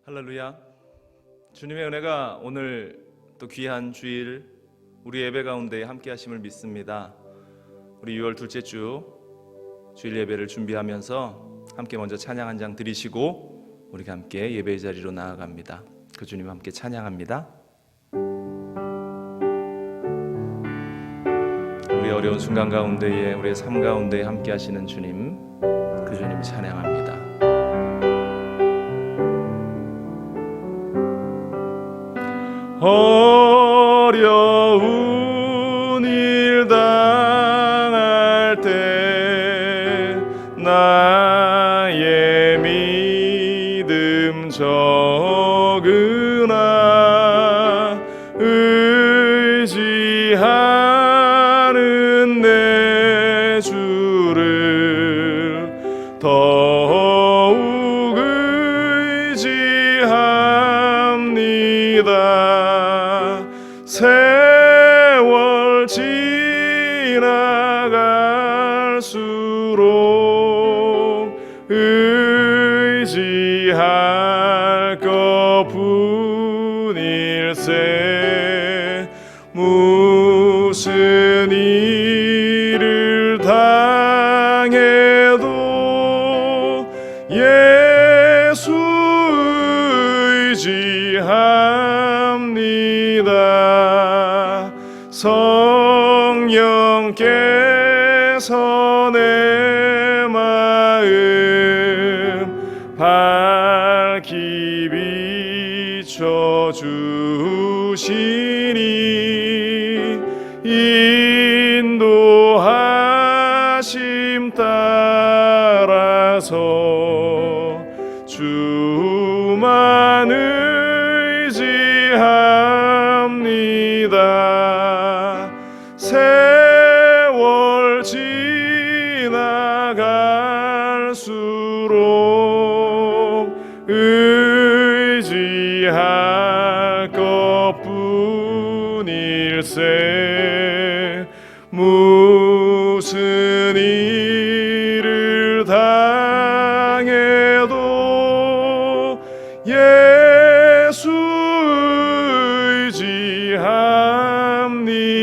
할렐루야. 주님의 은혜가 오늘 또 귀한 주일 우리 예배 가운데 함께 하심을 믿습니다. 우리 6월 둘째 주 주일 예배를 준비하면서 함께 먼저 찬양 한 장 드리시고 우리가 함께 예배의 자리로 나아갑니다. 그 주님 함께 찬양합니다. 우리 어려운 순간 가운데에 우리의 삶 가운데 함께 하시는 주님, 그 주님 찬양합니다. 어려운 일 당할 때 나의 믿음 적으나 의지하는 내 주를 더욱 의지합니다. 세월 지나갈수록 의지할 것뿐일세. 무슨 일을 당해도 예수 의지합니다. 성령께서 내 마음 밝히 비춰주시니 인도하심 따라서 주만 의지합니다. 세월 지나갈수록 의지할 것뿐일세. 무슨 일을 당해도 예수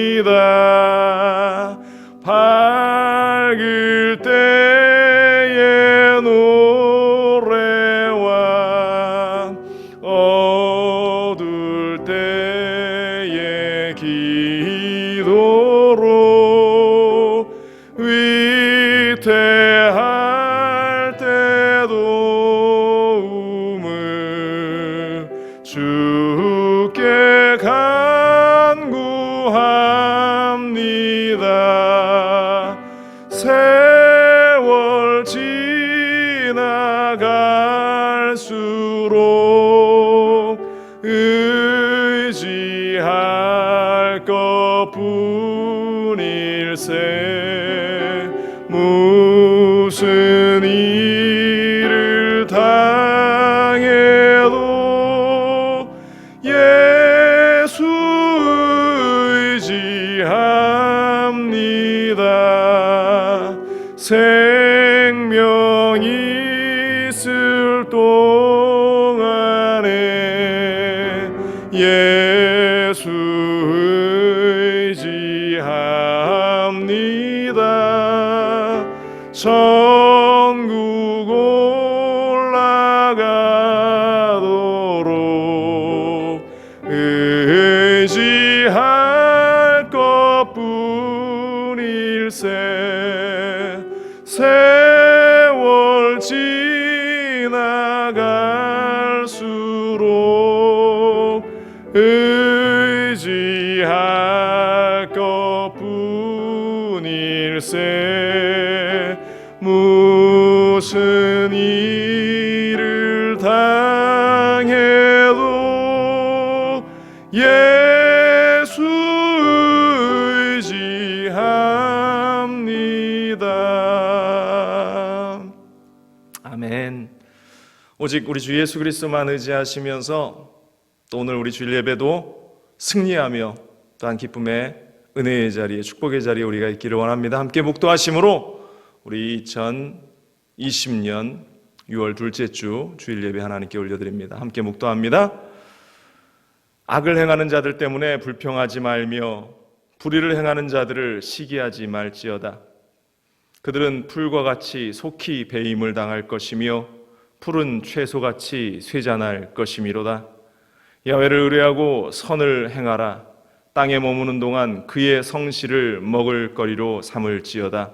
의지합니다. 밝을 때의 노래와 어두울 때의 기도로 위태할 때도 움을 주께 간구합니다. 세월 지나갈수록 의지할 것뿐일세. 무슨 일을 당해도 예수 의지합니다. 생명이 있을 동안에 예수 의지합니다. 천국 올라가도록 의지할 것뿐일세. 세월 지나갈수록 의지할 것뿐일세. 무슨 일을 당해도 예수 의지합니다. 아멘. 오직 우리 주 예수 그리스도만 의지하시면서 또 오늘 우리 주일 예배도 승리하며 또한 기쁨의 은혜의 자리에 축복의 자리에 우리가 있기를 원합니다. 함께 목도하심으로 우리 2020년 6월 둘째 주 주일 예배 하나님께 올려드립니다. 함께 묵도합니다. 악을 행하는 자들 때문에 불평하지 말며 불의를 행하는 자들을 시기하지 말지어다. 그들은 풀과 같이 속히 배임을 당할 것이며 풀은 채소같이 쇠잔할 것이미로다. 야훼를 의뢰하고 선을 행하라. 땅에 머무는 동안 그의 성실을 먹을 거리로 삼을지어다.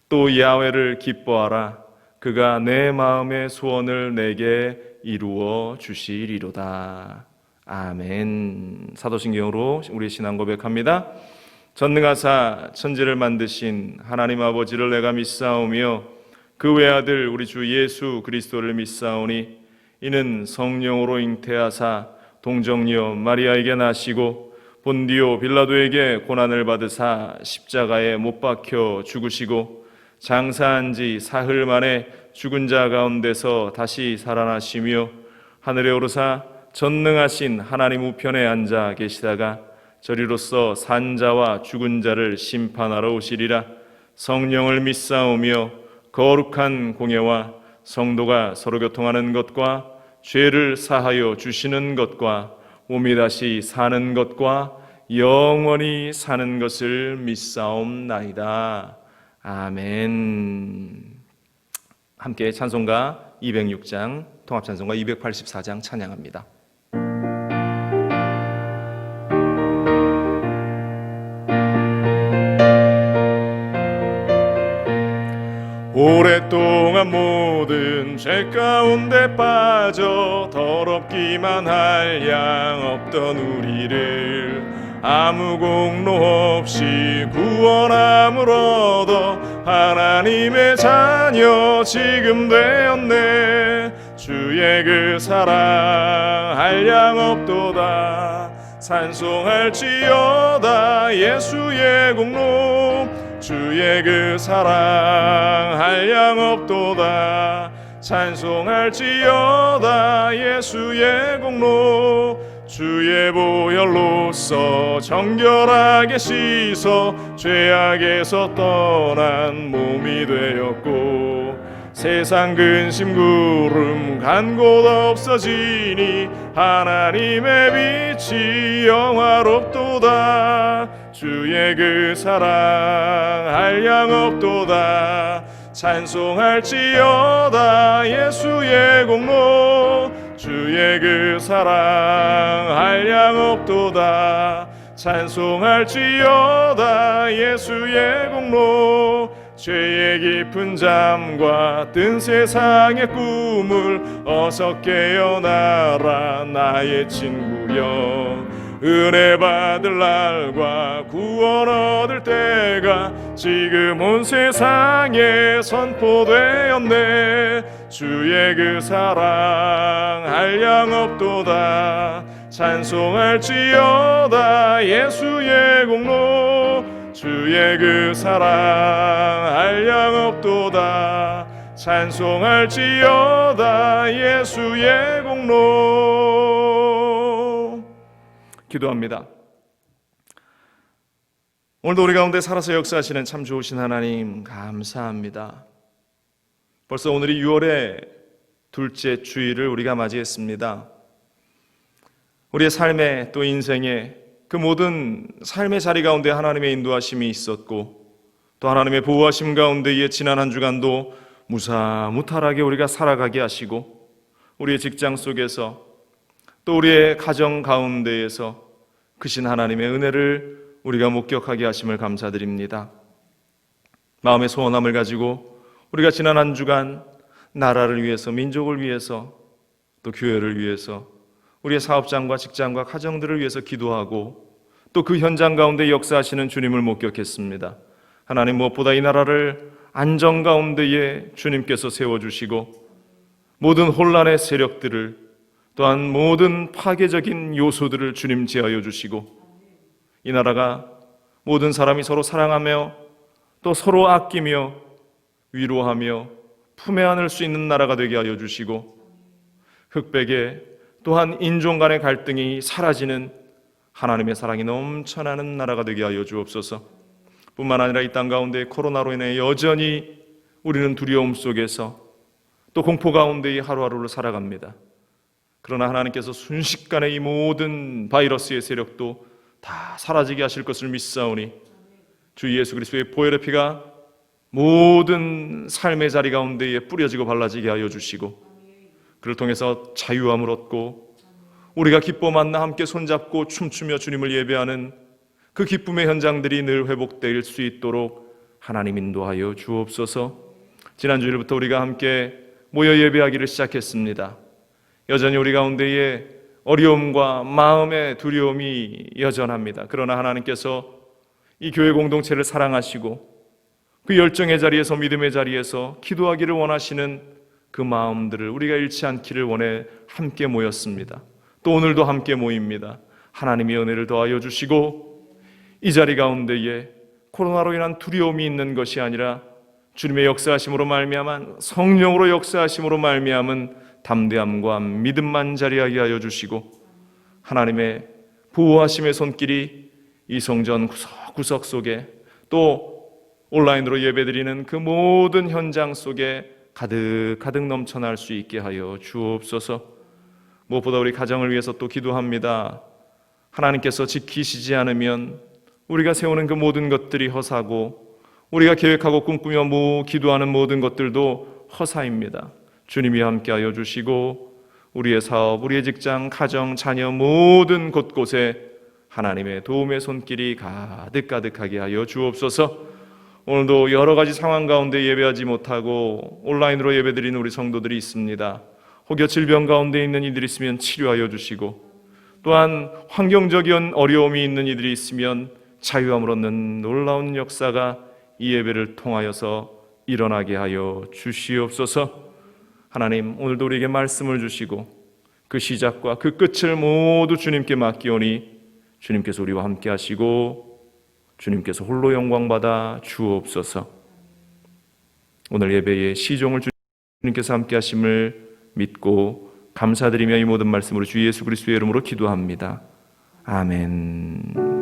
또 야훼를 기뻐하라. 그가 내 마음의 소원을 내게 이루어 주시리로다. 아멘. 사도신경으로 우리 신앙 고백합니다. 전능하사 천지를 만드신 하나님 아버지를 내가 믿사오며 그 외아들 우리 주 예수 그리스도를 믿사오니 이는 성령으로 잉태하사 동정녀 마리아에게 나시고 본디오 빌라도에게 고난을 받으사 십자가에 못 박혀 죽으시고 장사한 지 사흘 만에 죽은 자 가운데서 다시 살아나시며 하늘에 오르사 전능하신 하나님 우편에 앉아 계시다가 저리로서 산 자와 죽은 자를 심판하러 오시리라. 성령을 믿사오며 거룩한 공예와 성도가 서로 교통하는 것과 죄를 사하여 주시는 것과 몸이 다시 사는 것과 영원히 사는 것을 믿사옵나이다. 아멘. 함께 찬송가 206장, 통합찬송가 284장 찬양합니다. 오랫동안 모든 죄 가운데 빠져 더럽기만 할 양 없던 우리를 아무 공로 없이 구원함을 얻어 하나님의 자녀 지금 되었네. 주의 그 사랑 한량 없도다. 찬송할지어다 예수의 공로. 주의 그 사랑 한량 없도다. 찬송할지어다 예수의 공로. 주의 보혈로서 정결하게 씻어 죄악에서 떠난 몸이 되었고 세상 근심 구름 간 곳 없어지니 하나님의 빛이 영화롭도다. 주의 그 사랑 한량 없도다. 찬송할지어다 예수의 공로. 주의 그 사랑 한량 없도다. 찬송할지어다 예수의 공로. 죄의 깊은 잠과 뜬 세상의 꿈을 어서 깨어나라 나의 친구여. 은혜 받을 날과 구원 얻을 때가 지금 온 세상에 선포되었네. 주의 그 사랑 한량 없도다. 찬송할지어다 예수의 공로. 주의 그 사랑 한량 없도다. 찬송할지어다 예수의 공로. 기도합니다. 오늘도 우리 가운데 살아서 역사하시는 참 좋으신 하나님 감사합니다. 벌써 오늘이 6월의 둘째 주일을 우리가 맞이했습니다. 우리의 삶에 또 인생에 그 모든 삶의 자리 가운데 하나님의 인도하심이 있었고 또 하나님의 보호하심 가운데에 지난 한 주간도 무사무탈하게 우리가 살아가게 하시고 우리의 직장 속에서 또 우리의 가정 가운데에서 크신 하나님의 은혜를 우리가 목격하게 하심을 감사드립니다. 마음의 소원함을 가지고 우리가 지난 한 주간 나라를 위해서, 민족을 위해서, 또 교회를 위해서, 우리의 사업장과 직장과 가정들을 위해서 기도하고 또 그 현장 가운데 역사하시는 주님을 목격했습니다. 하나님, 무엇보다 이 나라를 안정 가운데에 주님께서 세워주시고 모든 혼란의 세력들을 또한 모든 파괴적인 요소들을 주님 제하여 주시고 이 나라가 모든 사람이 서로 사랑하며 또 서로 아끼며 위로하며 품에 안을 수 있는 나라가 되게 하여 주시고 흑백에 또한 인종 간의 갈등이 사라지는 하나님의 사랑이 넘쳐나는 나라가 되게 하여 주옵소서. 뿐만 아니라 이 땅 가운데 코로나로 인해 여전히 우리는 두려움 속에서 또 공포 가운데 이 하루하루를 살아갑니다. 그러나 하나님께서 순식간에 이 모든 바이러스의 세력도 다 사라지게 하실 것을 믿사오니 주 예수 그리스도의 보혈의 피가 모든 삶의 자리 가운데에 뿌려지고 발라지게 하여 주시고, 그를 통해서 자유함을 얻고 우리가 기뻐 만나 함께 손잡고 춤추며 주님을 예배하는 그 기쁨의 현장들이 늘 회복될 수 있도록 하나님 인도하여 주옵소서. 지난 주일부터 우리가 함께 모여 예배하기를 시작했습니다. 여전히 우리 가운데에 어려움과 마음의 두려움이 여전합니다. 그러나 하나님께서 이 교회 공동체를 사랑하시고 그 열정의 자리에서, 믿음의 자리에서 기도하기를 원하시는 그 마음들을 우리가 잃지 않기를 원해 함께 모였습니다. 또 오늘도 함께 모입니다. 하나님의 은혜를 더하여 주시고 이 자리 가운데에 코로나로 인한 두려움이 있는 것이 아니라 주님의 역사하심으로 말미암은, 성령으로 역사하심으로 말미암은 담대함과 믿음만 자리하게 하여 주시고, 하나님의 보호하심의 손길이 이 성전 구석구석 속에, 또 온라인으로 예배드리는 그 모든 현장 속에 가득가득 넘쳐날 수 있게 하여 주옵소서. 무엇보다 우리 가정을 위해서 또 기도합니다. 하나님께서 지키시지 않으면 우리가 세우는 그 모든 것들이 허사고, 우리가 계획하고 꿈꾸며 기도하는 모든 것들도 허사입니다. 주님이 함께하여 주시고 우리의 사업, 우리의 직장, 가정, 자녀 모든 곳곳에 하나님의 도움의 손길이 가득가득하게 하여 주옵소서. 오늘도 여러 가지 상황 가운데 예배하지 못하고 온라인으로 예배드리는 우리 성도들이 있습니다. 혹여 질병 가운데 있는 이들이 있으면 치료하여 주시고, 또한 환경적인 어려움이 있는 이들이 있으면 자유함을 얻는 놀라운 역사가 이 예배를 통하여서 일어나게 하여 주시옵소서. 하나님, 오늘도 우리에게 말씀을 주시고 그 시작과 그 끝을 모두 주님께 맡기오니 주님께서 우리와 함께 하시고 주님께서 홀로 영광받아 주옵소서. 오늘 예배의 시종을 주님께서 함께 하심을 믿고 감사드리며 이 모든 말씀으로 주 예수 그리스도의 이름으로 기도합니다. 아멘.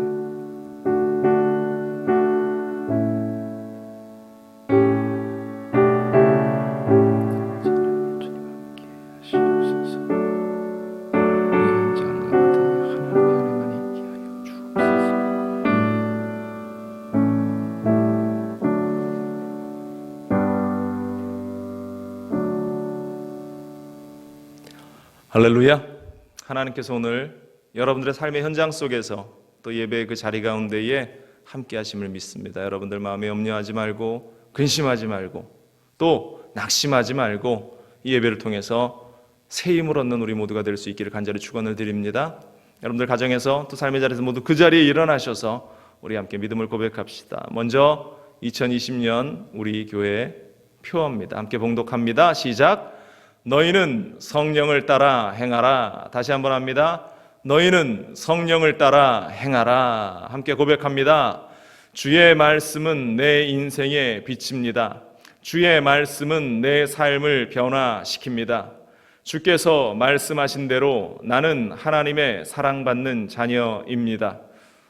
할렐루야. 하나님께서 오늘 여러분들의 삶의 현장 속에서 또 예배의 그 자리 가운데에 함께 하심을 믿습니다. 여러분들 마음에 염려하지 말고 근심하지 말고 또 낙심하지 말고 이 예배를 통해서 새 힘을 얻는 우리 모두가 될 수 있기를 간절히 축원을 드립니다. 여러분들 가정에서 또 삶의 자리에서 모두 그 자리에 일어나셔서 우리 함께 믿음을 고백합시다. 먼저 2020년 우리 교회 표어입니다. 함께 봉독합니다. 시작. 너희는 성령을 따라 행하라. 다시 한번 합니다. 너희는 성령을 따라 행하라. 함께 고백합니다. 주의 말씀은 내 인생의 빛입니다. 주의 말씀은 내 삶을 변화시킵니다. 주께서 말씀하신 대로 나는 하나님의 사랑받는 자녀입니다.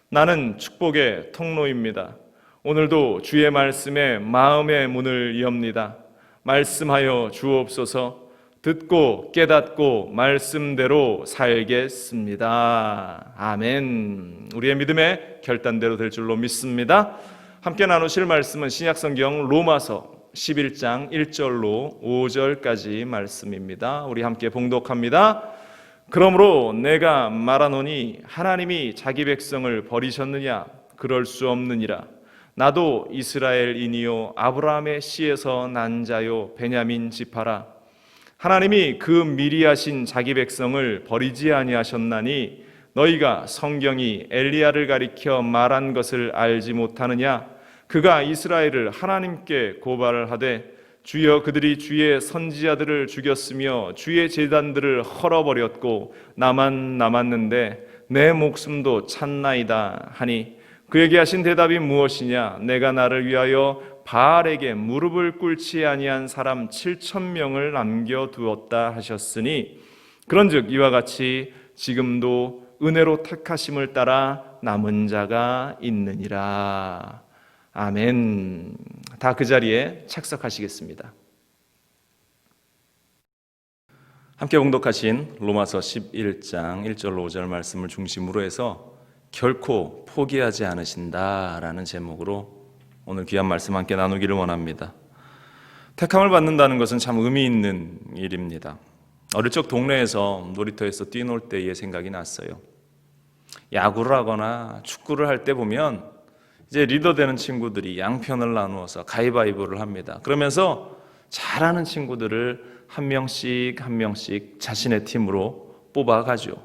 나는 축복의 통로입니다. 오늘도 주의 말씀에 마음의 문을 엽니다. 말씀하여 주옵소서. 듣고 깨닫고 말씀대로 살겠습니다. 아멘. 우리의 믿음의 결단대로 될 줄로 믿습니다. 함께 나누실 말씀은 신약성경 로마서 11장 1절로 5절까지 말씀입니다. 우리 함께 봉독합니다. 그러므로 내가 말하노니 하나님이 자기 백성을 버리셨느냐? 그럴 수 없느니라. 나도 이스라엘인이요 아브라함의 씨에서 난 자요 베냐민 지파라. 하나님이 그 미리 하신 자기 백성을 버리지 아니하셨나니 너희가 성경이 엘리야를 가리켜 말한 것을 알지 못하느냐? 그가 이스라엘을 하나님께 고발을 하되 주여 그들이 주의 선지자들을 죽였으며 주의 제단들을 헐어버렸고 나만 남았는데 내 목숨도 찼나이다 하니 그에게 하신 대답이 무엇이냐? 내가 나를 위하여 바알에게 무릎을 꿇지 아니한 사람 7,000명을 남겨두었다 하셨으니 그런즉 이와 같이 지금도 은혜로 택하심을 따라 남은 자가 있느니라. 아멘. 다 그 자리에 착석하시겠습니다. 함께 봉독하신 로마서 11장 1절로 5절 말씀을 중심으로 해서 결코 포기하지 않으신다라는 제목으로 오늘 귀한 말씀 함께 나누기를 원합니다. 택함을 받는다는 것은 참 의미 있는 일입니다. 어릴 적 동네에서 놀이터에서 뛰놀 때의 생각이 났어요. 야구를 하거나 축구를 할 때 보면 이제 리더 되는 친구들이 양편을 나누어서 가위바위보를 합니다. 그러면서 잘하는 친구들을 한 명씩 한 명씩 자신의 팀으로 뽑아가죠.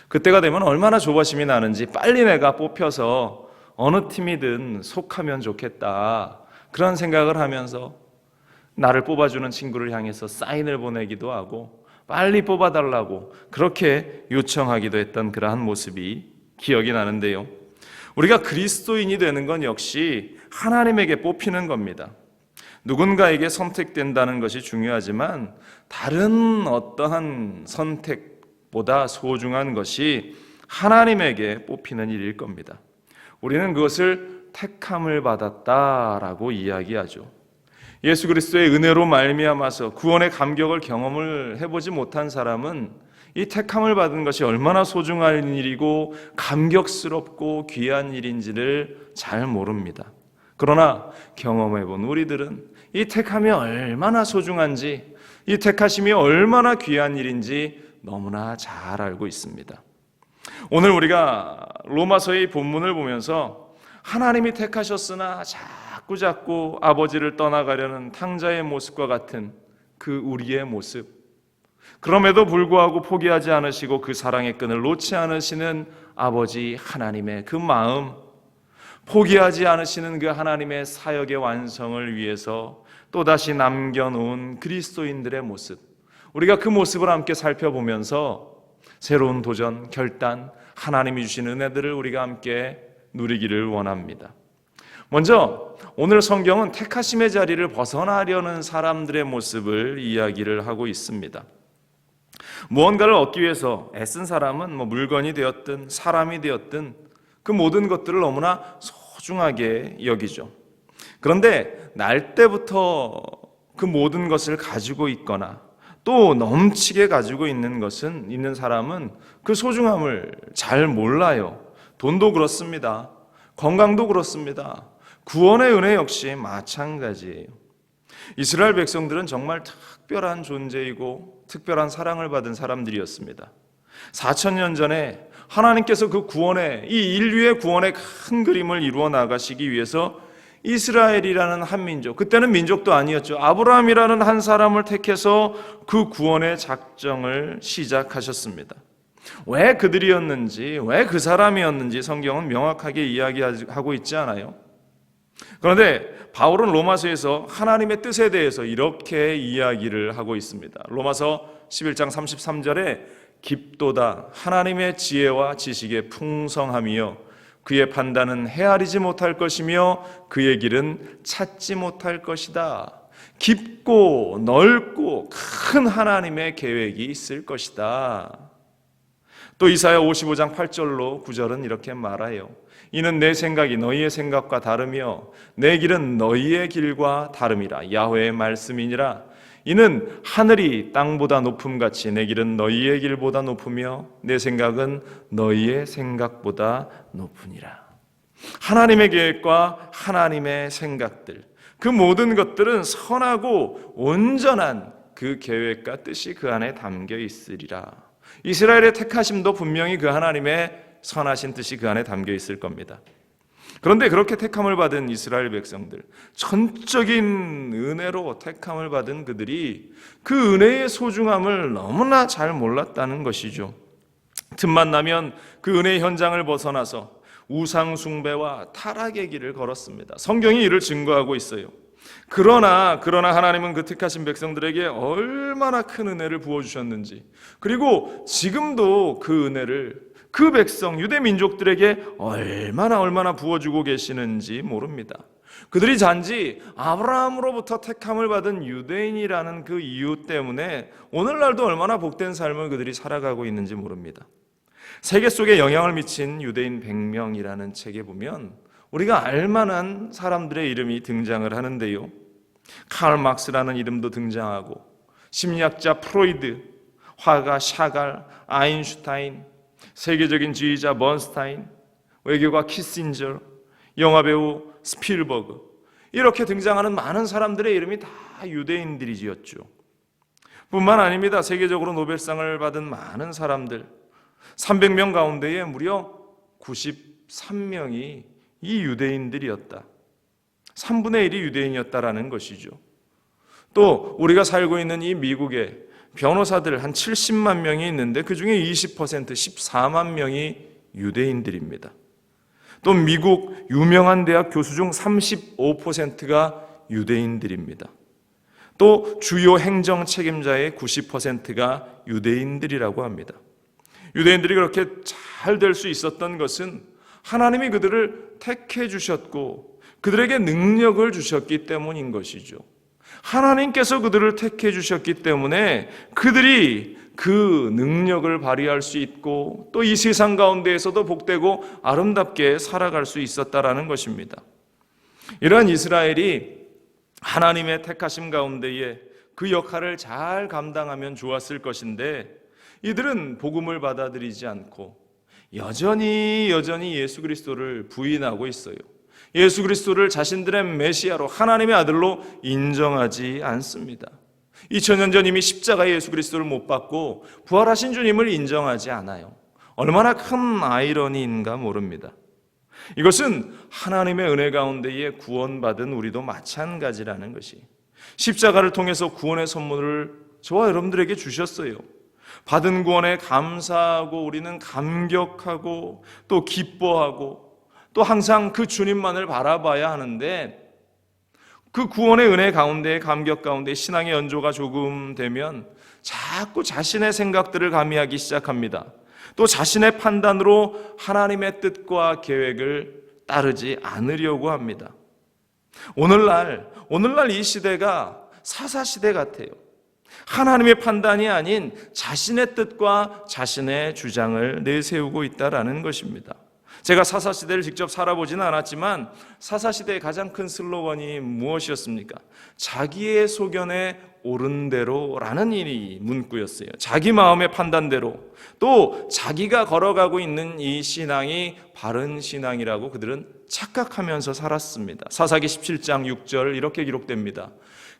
그때가 되면 얼마나 조바심이 나는지 빨리 내가 뽑혀서 어느 팀이든 속하면 좋겠다, 그런 생각을 하면서 나를 뽑아주는 친구를 향해서 사인을 보내기도 하고 빨리 뽑아달라고 그렇게 요청하기도 했던 그러한 모습이 기억이 나는데요, 우리가 그리스도인이 되는 건 역시 하나님에게 뽑히는 겁니다. 누군가에게 선택된다는 것이 중요하지만 다른 어떠한 선택보다 소중한 것이 하나님에게 뽑히는 일일 겁니다. 우리는 그것을 택함을 받았다라고 이야기하죠. 예수 그리스도의 은혜로 말미암아서 구원의 감격을 경험을 해보지 못한 사람은 이 택함을 받은 것이 얼마나 소중한 일이고 감격스럽고 귀한 일인지를 잘 모릅니다. 그러나 경험해본 우리들은 이 택함이 얼마나 소중한지, 이 택하심이 얼마나 귀한 일인지 너무나 잘 알고 있습니다. 오늘 우리가 로마서의 본문을 보면서 하나님이 택하셨으나 자꾸 아버지를 떠나가려는 탕자의 모습과 같은 그 우리의 모습, 그럼에도 불구하고 포기하지 않으시고 그 사랑의 끈을 놓지 않으시는 아버지 하나님의 그 마음, 포기하지 않으시는 그 하나님의 사역의 완성을 위해서 또다시 남겨놓은 그리스도인들의 모습, 우리가 그 모습을 함께 살펴보면서 새로운 도전, 결단, 하나님이 주신 은혜들을 우리가 함께 누리기를 원합니다. 먼저 오늘 성경은 택하심의 자리를 벗어나려는 사람들의 모습을 이야기를 하고 있습니다. 무언가를 얻기 위해서 애쓴 사람은 물건이 되었든 사람이 되었든 그 모든 것들을 너무나 소중하게 여기죠. 그런데 날 때부터 그 모든 것을 가지고 있거나 또 넘치게 가지고 있는 사람은 그 소중함을 잘 몰라요. 돈도 그렇습니다. 건강도 그렇습니다. 구원의 은혜 역시 마찬가지예요. 이스라엘 백성들은 정말 특별한 존재이고 특별한 사랑을 받은 사람들이었습니다. 4,000년 전에 하나님께서 그 구원의, 이 인류의 구원의 큰 그림을 이루어 나가시기 위해서 이스라엘이라는 한 민족, 그때는 민족도 아니었죠. 아브라함이라는 한 사람을 택해서 그 구원의 작정을 시작하셨습니다. 왜 그들이었는지, 왜 그 사람이었는지 성경은 명확하게 이야기하고 있지 않아요. 그런데 바울은 로마서에서 하나님의 뜻에 대해서 이렇게 이야기를 하고 있습니다. 로마서 11장 33절에 깊도다 하나님의 지혜와 지식의 풍성함이요 그의 판단은 헤아리지 못할 것이며 그의 길은 찾지 못할 것이다. 깊고 넓고 큰 하나님의 계획이 있을 것이다. 또 이사야 55장 8절로 9절은 이렇게 말해요. 이는 내 생각이 너희의 생각과 다르며 내 길은 너희의 길과 다름이라. 야훼의 말씀이니라. 이는 하늘이 땅보다 높음같이 내 길은 너희의 길보다 높으며 내 생각은 너희의 생각보다 높으니라. 하나님의 계획과 하나님의 생각들, 그 모든 것들은 선하고 온전한 그 계획과 뜻이 그 안에 담겨 있으리라. 이스라엘의 택하심도 분명히 그 하나님의 선하신 뜻이 그 안에 담겨 있을 겁니다. 그런데 그렇게 택함을 받은 이스라엘 백성들, 전적인 은혜로 택함을 받은 그들이 그 은혜의 소중함을 너무나 잘 몰랐다는 것이죠. 틈만 나면 그 은혜의 현장을 벗어나서 우상 숭배와 타락의 길을 걸었습니다. 성경이 이를 증거하고 있어요. 그러나 하나님은 그 택하신 백성들에게 얼마나 큰 은혜를 부어주셨는지, 그리고 지금도 그 은혜를 그 백성 유대 민족들에게 얼마나 부어주고 계시는지 모릅니다. 그들이 단지 아브라함으로부터 택함을 받은 유대인이라는 그 이유 때문에 오늘날도 얼마나 복된 삶을 그들이 살아가고 있는지 모릅니다. 세계 속에 영향을 미친 유대인 100명이라는 책에 보면 우리가 알만한 사람들의 이름이 등장을 하는데요, 칼 막스라는 이름도 등장하고 심리학자 프로이드, 화가 샤갈, 아인슈타인, 세계적인 지휘자 번스타인, 외교가 키신저, 영화배우 스필버그, 이렇게 등장하는 많은 사람들의 이름이 다 유대인들이지였죠. 뿐만 아닙니다. 세계적으로 노벨상을 받은 많은 사람들, 300명 가운데에 무려 93명이 이 유대인들이었다. 3분의 1이 유대인이었다라는 것이죠. 또 우리가 살고 있는 이 미국에 변호사들 한 70만 명이 있는데 그 중에 20%, 14만 명이 유대인들입니다. 또 미국 유명한 대학 교수 중 35%가 유대인들입니다. 또 주요 행정 책임자의 90%가 유대인들이라고 합니다. 유대인들이 그렇게 잘 될 수 있었던 것은 하나님이 그들을 택해 주셨고 그들에게 능력을 주셨기 때문인 것이죠. 하나님께서 그들을 택해 주셨기 때문에 그들이 그 능력을 발휘할 수 있고 또 이 세상 가운데에서도 복되고 아름답게 살아갈 수 있었다라는 것입니다. 이러한 이스라엘이 하나님의 택하심 가운데에 그 역할을 잘 감당하면 좋았을 것인데 이들은 복음을 받아들이지 않고 여전히 예수 그리스도를 부인하고 있어요. 예수 그리스도를 자신들의 메시아로 하나님의 아들로 인정하지 않습니다. 2000년 전 이미 십자가에 예수 그리스도를 못 받고 부활하신 주님을 인정하지 않아요. 얼마나 큰 아이러니인가 모릅니다. 이것은 하나님의 은혜 가운데에 구원받은 우리도 마찬가지라는 것이, 십자가를 통해서 구원의 선물을 저와 여러분들에게 주셨어요. 받은 구원에 감사하고 우리는 감격하고 또 기뻐하고 또 항상 그 주님만을 바라봐야 하는데, 그 구원의 은혜 가운데, 감격 가운데 신앙의 연조가 조금 되면 자꾸 자신의 생각들을 가미하기 시작합니다. 또 자신의 판단으로 하나님의 뜻과 계획을 따르지 않으려고 합니다. 오늘날 이 시대가 사사시대 같아요. 하나님의 판단이 아닌 자신의 뜻과 자신의 주장을 내세우고 있다라는 것입니다. 제가 사사시대를 직접 살아보지는 않았지만 사사시대의 가장 큰 슬로건이 무엇이었습니까? 자기의 소견에 옳은 대로라는 일이 문구였어요. 자기 마음의 판단대로, 또 자기가 걸어가고 있는 이 신앙이 바른 신앙이라고 그들은 착각하면서 살았습니다. 사사기 17장 6절 이렇게 기록됩니다.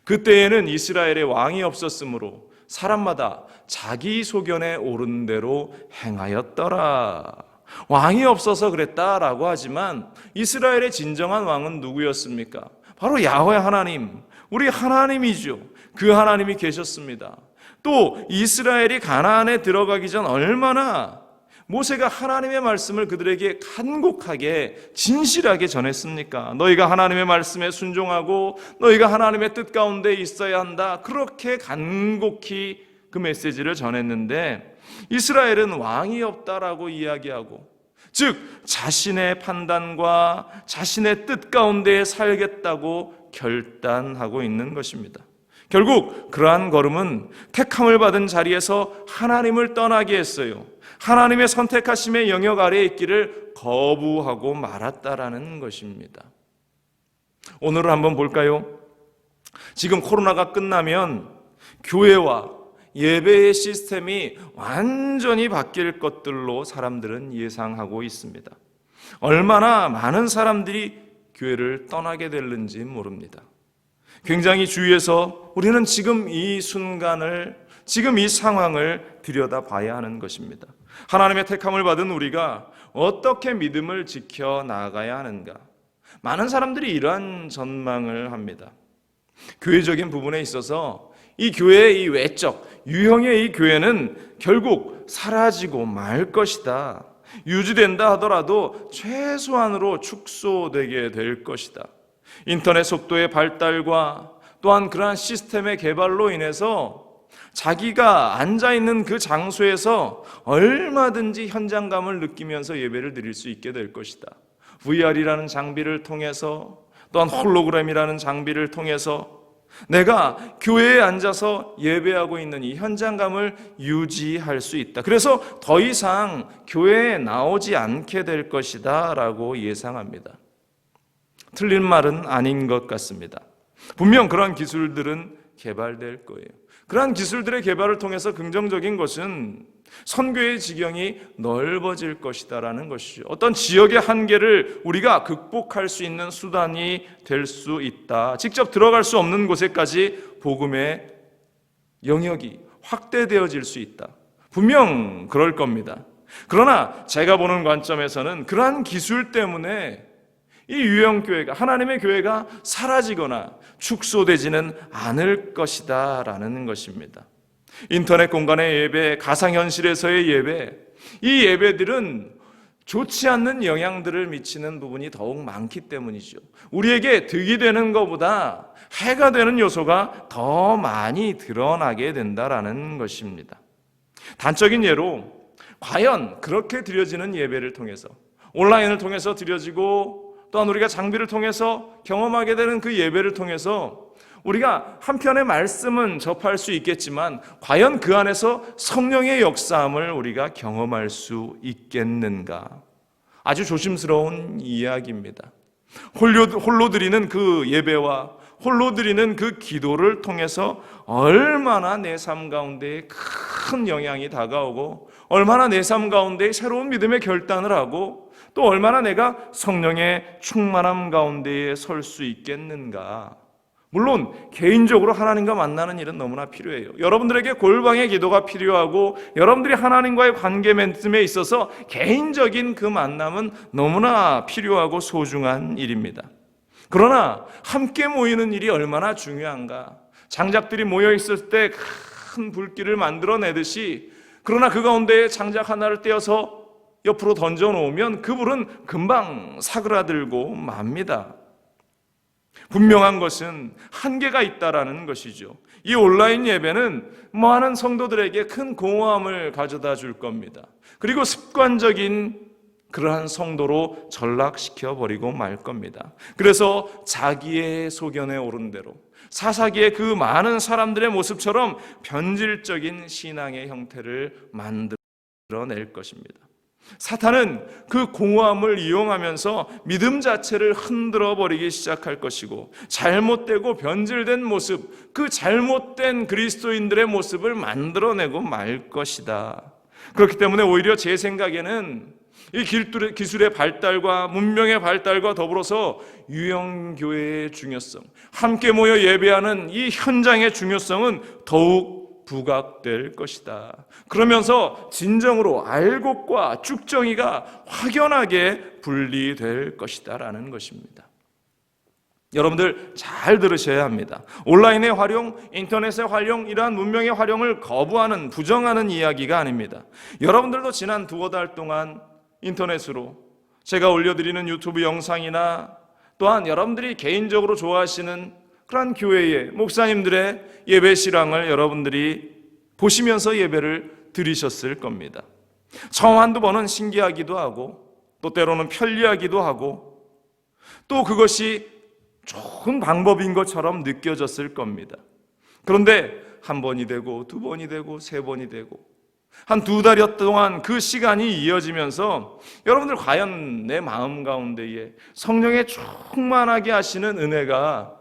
그때에는 이스라엘에 왕이 없었으므로 사람마다 자기 소견에 옳은 대로 행하였더라. 왕이 없어서 그랬다라고 하지만 이스라엘의 진정한 왕은 누구였습니까? 바로 야훼 하나님, 우리 하나님이죠. 그 하나님이 계셨습니다. 또 이스라엘이 가나안에 들어가기 전 얼마나 모세가 하나님의 말씀을 그들에게 간곡하게 진실하게 전했습니까? 너희가 하나님의 말씀에 순종하고 너희가 하나님의 뜻 가운데 있어야 한다. 그렇게 간곡히 그 메시지를 전했는데 이스라엘은 왕이 없다라고 이야기하고, 즉 자신의 판단과 자신의 뜻 가운데 살겠다고 결단하고 있는 것입니다. 결국 그러한 걸음은 택함을 받은 자리에서 하나님을 떠나게 했어요. 하나님의 선택하심의 영역 아래에 있기를 거부하고 말았다라는 것입니다. 오늘을 한번 볼까요? 지금 코로나가 끝나면 교회와 예배의 시스템이 완전히 바뀔 것들로 사람들은 예상하고 있습니다. 얼마나 많은 사람들이 교회를 떠나게 될는지 모릅니다. 굉장히 주위에서 우리는 지금 이 순간을, 지금 이 상황을 들여다봐야 하는 것입니다. 하나님의 택함을 받은 우리가 어떻게 믿음을 지켜나가야 하는가? 많은 사람들이 이러한 전망을 합니다. 교회적인 부분에 있어서 이 교회의 이 외적, 유형의 이 교회는 결국 사라지고 말 것이다. 유지된다 하더라도 최소한으로 축소되게 될 것이다. 인터넷 속도의 발달과 또한 그러한 시스템의 개발로 인해서 자기가 앉아있는 그 장소에서 얼마든지 현장감을 느끼면서 예배를 드릴 수 있게 될 것이다. VR이라는 장비를 통해서, 또한 홀로그램이라는 장비를 통해서 내가 교회에 앉아서 예배하고 있는 이 현장감을 유지할 수 있다. 그래서 더 이상 교회에 나오지 않게 될 것이다 라고 예상합니다. 틀린 말은 아닌 것 같습니다. 분명 그런 기술들은 개발될 거예요. 그러한 기술들의 개발을 통해서 긍정적인 것은 선교의 지경이 넓어질 것이다라는 것이죠. 어떤 지역의 한계를 우리가 극복할 수 있는 수단이 될 수 있다. 직접 들어갈 수 없는 곳에까지 복음의 영역이 확대되어질 수 있다. 분명 그럴 겁니다. 그러나 제가 보는 관점에서는 그러한 기술 때문에 이 유형교회가, 하나님의 교회가 사라지거나 축소되지는 않을 것이다 라는 것입니다. 인터넷 공간의 예배, 가상현실에서의 예배, 이 예배들은 좋지 않는 영향들을 미치는 부분이 더욱 많기 때문이죠. 우리에게 득이 되는 것보다 해가 되는 요소가 더 많이 드러나게 된다라는 것입니다. 단적인 예로 과연 그렇게 드려지는 예배를 통해서, 온라인을 통해서 드려지고 또한 우리가 장비를 통해서 경험하게 되는 그 예배를 통해서 우리가 한편의 말씀은 접할 수 있겠지만 과연 그 안에서 성령의 역사함을 우리가 경험할 수 있겠는가? 아주 조심스러운 이야기입니다. 홀로 드리는 그 예배와 홀로 드리는 그 기도를 통해서 얼마나 내 삶 가운데에 큰 영향이 다가오고 얼마나 내 삶 가운데에 새로운 믿음의 결단을 하고 또 얼마나 내가 성령의 충만함 가운데에 설 수 있겠는가. 물론 개인적으로 하나님과 만나는 일은 너무나 필요해요. 여러분들에게 골방의 기도가 필요하고 여러분들이 하나님과의 관계 맺음에 있어서 개인적인 그 만남은 너무나 필요하고 소중한 일입니다. 그러나 함께 모이는 일이 얼마나 중요한가. 장작들이 모여 있을 때 큰 불길을 만들어내듯이 그러나 그 가운데에 장작 하나를 떼어서 옆으로 던져놓으면 그 불은 금방 사그라들고 맙니다. 분명한 것은 한계가 있다라는 것이죠. 이 온라인 예배는 많은 성도들에게 큰 공허함을 가져다 줄 겁니다. 그리고 습관적인 그러한 성도로 전락시켜 버리고 말 겁니다. 그래서 자기의 소견에 오른 대로 사사기의 그 많은 사람들의 모습처럼 변질적인 신앙의 형태를 만들어낼 것입니다. 사탄은 그 공허함을 이용하면서 믿음 자체를 흔들어 버리기 시작할 것이고 잘못되고 변질된 모습, 그 잘못된 그리스도인들의 모습을 만들어내고 말 것이다. 그렇기 때문에 오히려 제 생각에는 이 기술의 발달과 문명의 발달과 더불어서 유형교회의 중요성, 함께 모여 예배하는 이 현장의 중요성은 더욱 부각될 것이다. 그러면서 진정으로 알곡과 쭉정이가 확연하게 분리될 것이다 라는 것입니다. 여러분들 잘 들으셔야 합니다. 온라인의 활용, 인터넷의 활용, 이러한 문명의 활용을 거부하는, 부정하는 이야기가 아닙니다. 여러분들도 지난 두어 달 동안 인터넷으로 제가 올려드리는 유튜브 영상이나 또한 여러분들이 개인적으로 좋아하시는 그런 교회의 목사님들의 예배 실황을 여러분들이 보시면서 예배를 드리셨을 겁니다. 처음 한두 번은 신기하기도 하고 또 때로는 편리하기도 하고 또 그것이 좋은 방법인 것처럼 느껴졌을 겁니다. 그런데 한 번이 되고 두 번이 되고 세 번이 되고 한 두 달여 동안 그 시간이 이어지면서 여러분들 과연 내 마음 가운데에 성령의 충만하게 하시는 은혜가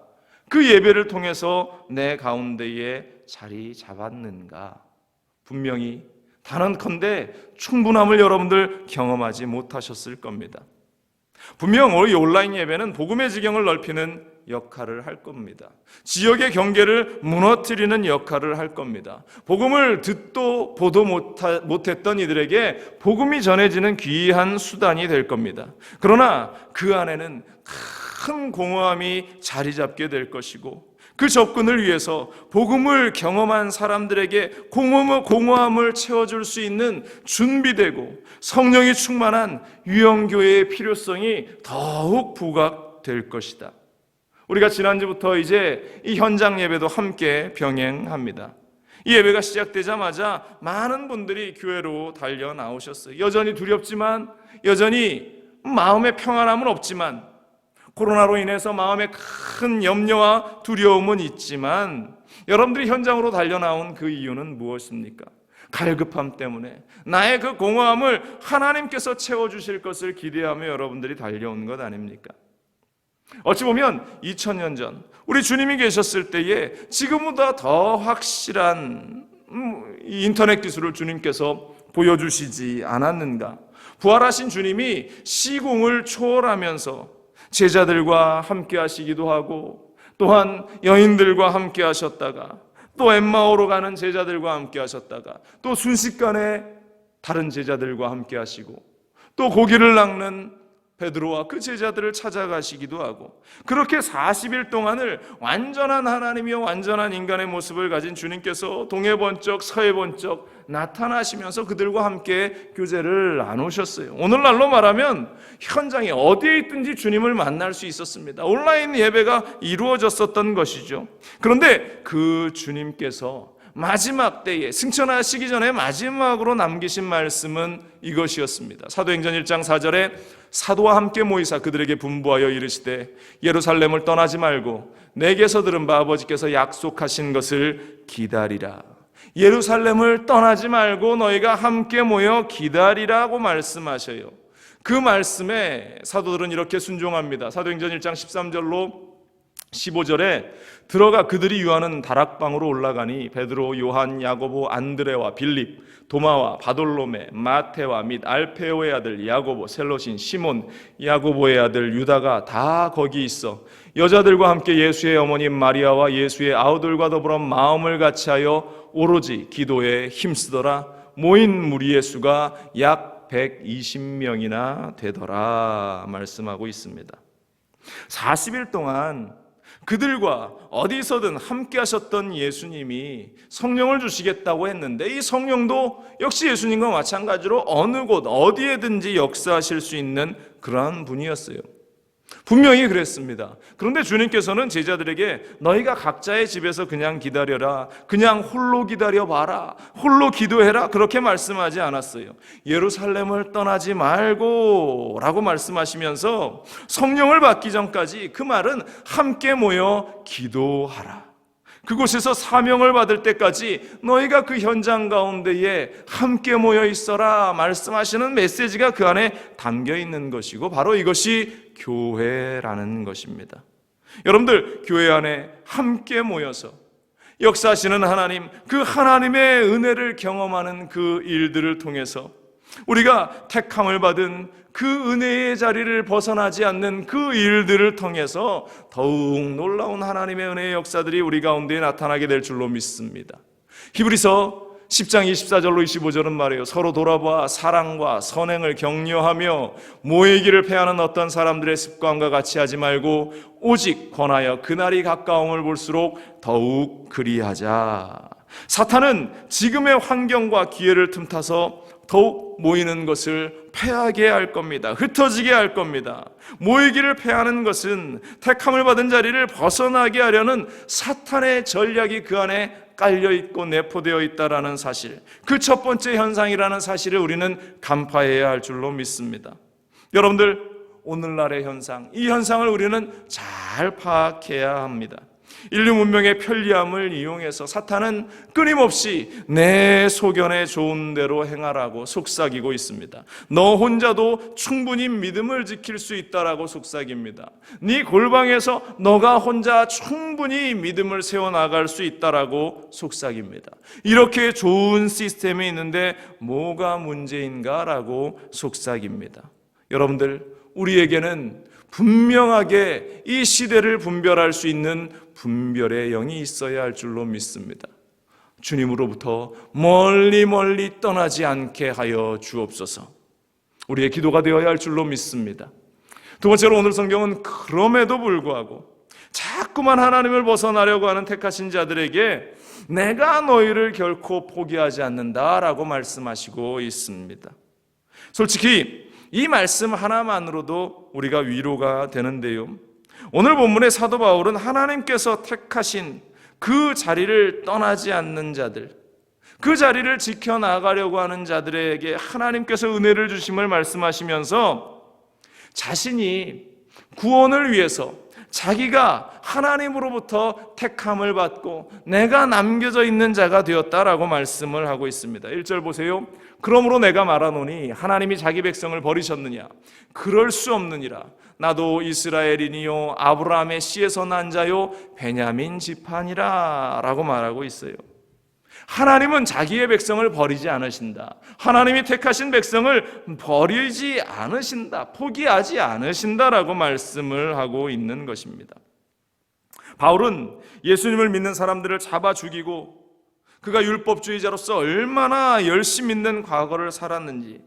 그 예배를 통해서 내 가운데에 자리 잡았는가? 분명히 단언컨대 충분함을 여러분들 경험하지 못하셨을 겁니다. 분명 이 온라인 예배는 복음의 지경을 넓히는 역할을 할 겁니다. 지역의 경계를 무너뜨리는 역할을 할 겁니다. 복음을 듣도 보도 못했던 이들에게 복음이 전해지는 귀한 수단이 될 겁니다. 그러나 그 안에는 큰 공허함이 자리 잡게 될 것이고 그 접근을 위해서 복음을 경험한 사람들에게 공허함을 채워줄 수 있는 준비되고 성령이 충만한 유형교회의 필요성이 더욱 부각될 것이다. 우리가 지난주부터 이제 이 현장 예배도 함께 병행합니다. 이 예배가 시작되자마자 많은 분들이 교회로 달려 나오셨어요. 여전히 두렵지만, 여전히 마음의 평안함은 없지만, 코로나로 인해서 마음에 큰 염려와 두려움은 있지만 여러분들이 현장으로 달려나온 그 이유는 무엇입니까? 갈급함 때문에 나의 그 공허함을 하나님께서 채워주실 것을 기대하며 여러분들이 달려온 것 아닙니까? 어찌 보면 2000년 전 우리 주님이 계셨을 때에 지금보다 더 확실한 인터넷 기술을 주님께서 보여주시지 않았는가? 부활하신 주님이 시공을 초월하면서 제자들과 함께 하시기도 하고, 또한 여인들과 함께 하셨다가, 또 엠마오로 가는 제자들과 함께 하셨다가, 또 순식간에 다른 제자들과 함께 하시고, 또 고기를 낚는 베드로와 그 제자들을 찾아가시기도 하고, 그렇게 40일 동안을 완전한 하나님이요 완전한 인간의 모습을 가진 주님께서 동해 번쩍 서해 번쩍 나타나시면서 그들과 함께 교제를 나누셨어요. 오늘날로 말하면 현장에 어디에 있든지 주님을 만날 수 있었습니다. 온라인 예배가 이루어졌었던 것이죠. 그런데 그 주님께서 마지막 때에 승천하시기 전에 마지막으로 남기신 말씀은 이것이었습니다. 사도행전 1장 4절에 사도와 함께 모이사 그들에게 분부하여 이르시되 예루살렘을 떠나지 말고 내게서 들은 바 아버지께서 약속하신 것을 기다리라. 예루살렘을 떠나지 말고 너희가 함께 모여 기다리라고 말씀하셔요. 그 말씀에 사도들은 이렇게 순종합니다. 사도행전 1장 13절로 15절에 들어가 그들이 유하는 다락방으로 올라가니 베드로, 요한, 야고보, 안드레와 빌립, 도마와 바돌로메, 마테와 및 알페오의 아들 야고보, 셀로신, 시몬, 야고보의 아들 유다가 다 거기 있어 여자들과 함께 예수의 어머니 마리아와 예수의 아우들과 더불어 마음을 같이하여 오로지 기도에 힘쓰더라. 모인 무리의 수가 약 120명이나 되더라 말씀하고 있습니다. 40일 동안 그들과 어디서든 함께 하셨던 예수님이 성령을 주시겠다고 했는데, 이 성령도 역시 예수님과 마찬가지로 어느 곳 어디에든지 역사하실 수 있는 그러한 분이었어요. 분명히 그랬습니다. 그런데 주님께서는 제자들에게 너희가 각자의 집에서 그냥 기다려라, 그냥 홀로 기다려봐라, 홀로 기도해라, 그렇게 말씀하지 않았어요. 예루살렘을 떠나지 말고 라고 말씀하시면서 성령을 받기 전까지 그 말은 함께 모여 기도하라, 그곳에서 사명을 받을 때까지 너희가 그 현장 가운데에 함께 모여 있어라 말씀하시는 메시지가 그 안에 담겨 있는 것이고, 바로 이것이 교회라는 것입니다. 여러분들, 교회 안에 함께 모여서 역사하시는 하나님, 그 하나님의 은혜를 경험하는 그 일들을 통해서 우리가 택함을 받은 그 은혜의 자리를 벗어나지 않는 그 일들을 통해서 더욱 놀라운 하나님의 은혜의 역사들이 우리 가운데 나타나게 될 줄로 믿습니다. 히브리서 10장 24절로 25절은 말해요. 서로 돌아봐 사랑과 선행을 격려하며 모이기를 패하는 어떤 사람들의 습관과 같이 하지 말고 오직 권하여 그날이 가까움을 볼수록 더욱 그리하자. 사탄은 지금의 환경과 기회를 틈타서 더욱 모이는 것을 패하게 할 겁니다. 흩어지게 할 겁니다. 모이기를 패하는 것은 택함을 받은 자리를 벗어나게 하려는 사탄의 전략이 그 안에 깔려있고 내포되어 있다는 사실, 그 첫 번째 현상이라는 사실을 우리는 간파해야 할 줄로 믿습니다. 여러분들, 오늘날의 현상, 이 현상을 우리는 잘 파악해야 합니다. 인류 문명의 편리함을 이용해서 사탄은 끊임없이 내 소견에 좋은 대로 행하라고 속삭이고 있습니다. 너 혼자도 충분히 믿음을 지킬 수 있다라고 속삭입니다. 네 골방에서 너가 혼자 충분히 믿음을 세워나갈 수 있다라고 속삭입니다. 이렇게 좋은 시스템이 있는데 뭐가 문제인가라고 속삭입니다. 여러분들, 우리에게는 분명하게 이 시대를 분별할 수 있는 분별의 영이 있어야 할 줄로 믿습니다. 주님으로부터 멀리 멀리 떠나지 않게 하여 주옵소서. 우리의 기도가 되어야 할 줄로 믿습니다. 두 번째로, 오늘 성경은 그럼에도 불구하고 자꾸만 하나님을 벗어나려고 하는 택하신 자들에게 내가 너희를 결코 포기하지 않는다라고 말씀하시고 있습니다. 솔직히 이 말씀 하나만으로도 우리가 위로가 되는데요, 오늘 본문의 사도 바울은 하나님께서 택하신 그 자리를 떠나지 않는 자들, 그 자리를 지켜나가려고 하는 자들에게 하나님께서 은혜를 주심을 말씀하시면서 자신이 구원을 위해서, 자기가 하나님으로부터 택함을 받고 내가 남겨져 있는 자가 되었다라고 말씀을 하고 있습니다. 1절 보세요. 그러므로 내가 말하노니 하나님이 자기 백성을 버리셨느냐? 그럴 수 없느니라. 나도 이스라엘이니요 아브라함의 씨에서 난 자요 베냐민 지파니라 라고 말하고 있어요. 하나님은 자기의 백성을 버리지 않으신다. 하나님이 택하신 백성을 버리지 않으신다. 포기하지 않으신다라고 말씀을 하고 있는 것입니다. 바울은 예수님을 믿는 사람들을 잡아 죽이고 그가 율법주의자로서 얼마나 열심히 믿는 과거를 살았는지.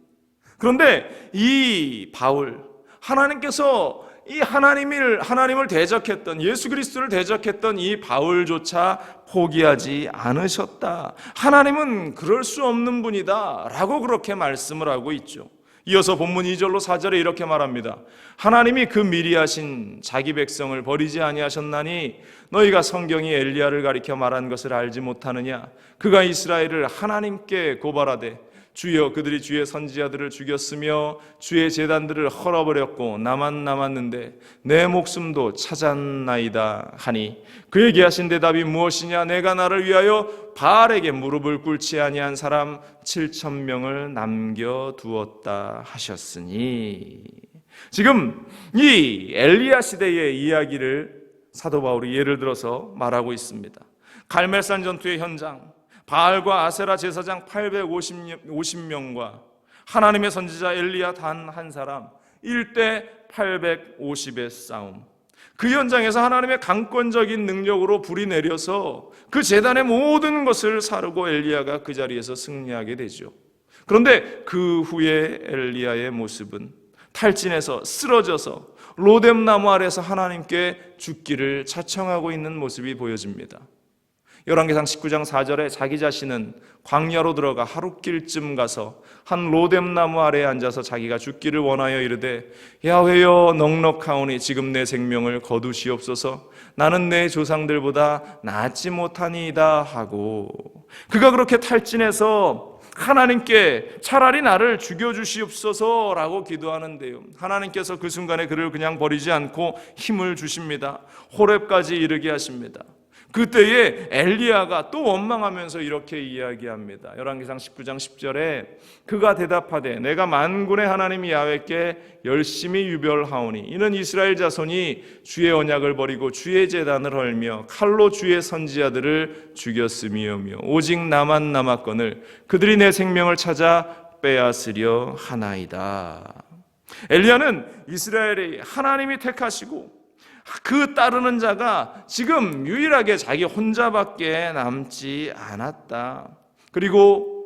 그런데 이 바울, 하나님께서 이 하나님을 대적했던, 예수 그리스도를 대적했던 이 바울조차 포기하지 않으셨다. 하나님은 그럴 수 없는 분이다 라고 그렇게 말씀을 하고 있죠. 이어서 본문 2절로 4절에 이렇게 말합니다. 하나님이 그 미리 하신 자기 백성을 버리지 아니하셨나니 너희가 성경이 엘리야를 가리켜 말한 것을 알지 못하느냐? 그가 이스라엘을 하나님께 고발하되 주여 그들이 주의 선지자들을 죽였으며 주의 제단들을 헐어버렸고 나만 남았는데 내 목숨도 찾았나이다 하니 그에게 하신 대답이 무엇이냐? 내가 나를 위하여 바알에게 무릎을 꿇지 아니한 사람 7,000명을 남겨두었다 하셨으니. 지금 이 엘리야 시대의 이야기를 사도 바울이 예를 들어서 말하고 있습니다. 갈멜산 전투의 현장, 바알과 아세라 제사장 850명과 하나님의 선지자 엘리야 단 한 사람 1대 850의 싸움. 그 현장에서 하나님의 강권적인 능력으로 불이 내려서 그 제단의 모든 것을 사르고 엘리야가 그 자리에서 승리하게 되죠. 그런데 그 후에 엘리야의 모습은 탈진해서 쓰러져서 로뎀나무 아래서 하나님께 죽기를 자청하고 있는 모습이 보여집니다. 열왕기상 19장 4절에 자기 자신은 광야로 들어가 하룻길쯤 가서 한 로뎀나무 아래에 앉아서 자기가 죽기를 원하여 이르되 야훼여 넉넉하오니 지금 내 생명을 거두시옵소서. 나는 내 조상들보다 낫지 못하니이다 하고 그가 그렇게 탈진해서 하나님께 차라리 나를 죽여주시옵소서라고 기도하는데요, 하나님께서 그 순간에 그를 그냥 버리지 않고 힘을 주십니다. 호렙까지 이르게 하십니다. 그때에 엘리야가 또 원망하면서 이렇게 이야기합니다. 열왕기상 19장 10절에 그가 대답하되 내가 만군의 하나님 야훼께 열심히 유별하오니 이는 이스라엘 자손이 주의 언약을 버리고 주의 제단을 헐며 칼로 주의 선지자들을 죽였음이오며 오직 나만 남았거늘 그들이 내 생명을 찾아 빼앗으려 하나이다. 엘리야는 이스라엘이 하나님이 택하시고 그 따르는 자가 지금 유일하게 자기 혼자밖에 남지 않았다. 그리고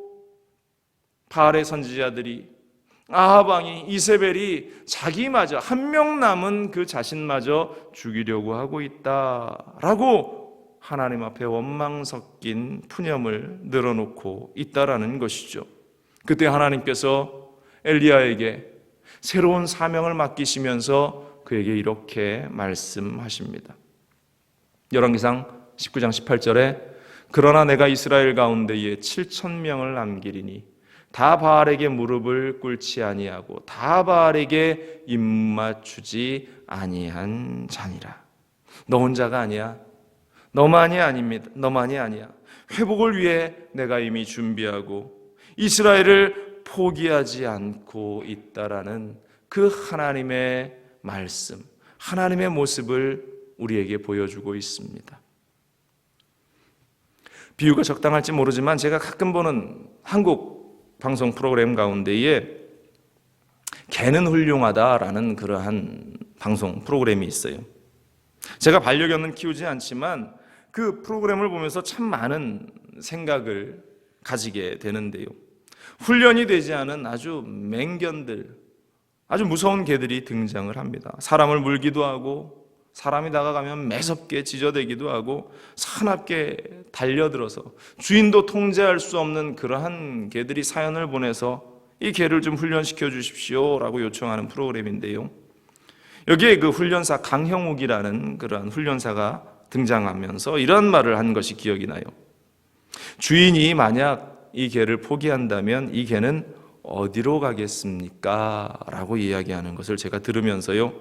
바알의 선지자들이 아합 왕이 이세벨이 자기마저 한 명 남은 그 자신마저 죽이려고 하고 있다라고 하나님 앞에 원망 섞인 푸념을 늘어놓고 있다라는 것이죠. 그때 하나님께서 엘리야에게 새로운 사명을 맡기시면서 그에게 이렇게 말씀하십니다. 열왕기상 19장 18절에 그러나 내가 이스라엘 가운데에 7,000명을 남기리니 다 바알에게 무릎을 꿇지 아니하고 다 바알에게 입맞추지 아니한 자니라. 너 혼자가 아니야. 너만이 아닙니다. 너만이 아니야. 회복을 위해 내가 이미 준비하고 이스라엘을 포기하지 않고 있다라는 그 하나님의 말씀, 하나님의 모습을 우리에게 보여주고 있습니다. 비유가 적당할지 모르지만 제가 가끔 보는 한국 방송 프로그램 가운데에 개는 훌륭하다라는 그러한 방송 프로그램이 있어요. 제가 반려견은 키우지 않지만 그 프로그램을 보면서 참 많은 생각을 가지게 되는데요, 훈련이 되지 않은 아주 맹견들, 아주 무서운 개들이 등장을 합니다. 사람을 물기도 하고 사람이 다가가면 매섭게 지저대기도 하고 사납게 달려들어서 주인도 통제할 수 없는 그러한 개들이 사연을 보내서 이 개를 좀 훈련시켜 주십시오라고 요청하는 프로그램인데요, 여기에 그 훈련사 강형욱이라는 그러한 훈련사가 등장하면서 이런 말을 한 것이 기억이 나요. 주인이 만약 이 개를 포기한다면 이 개는 어디로 가겠습니까? 라고 이야기하는 것을 제가 들으면서요,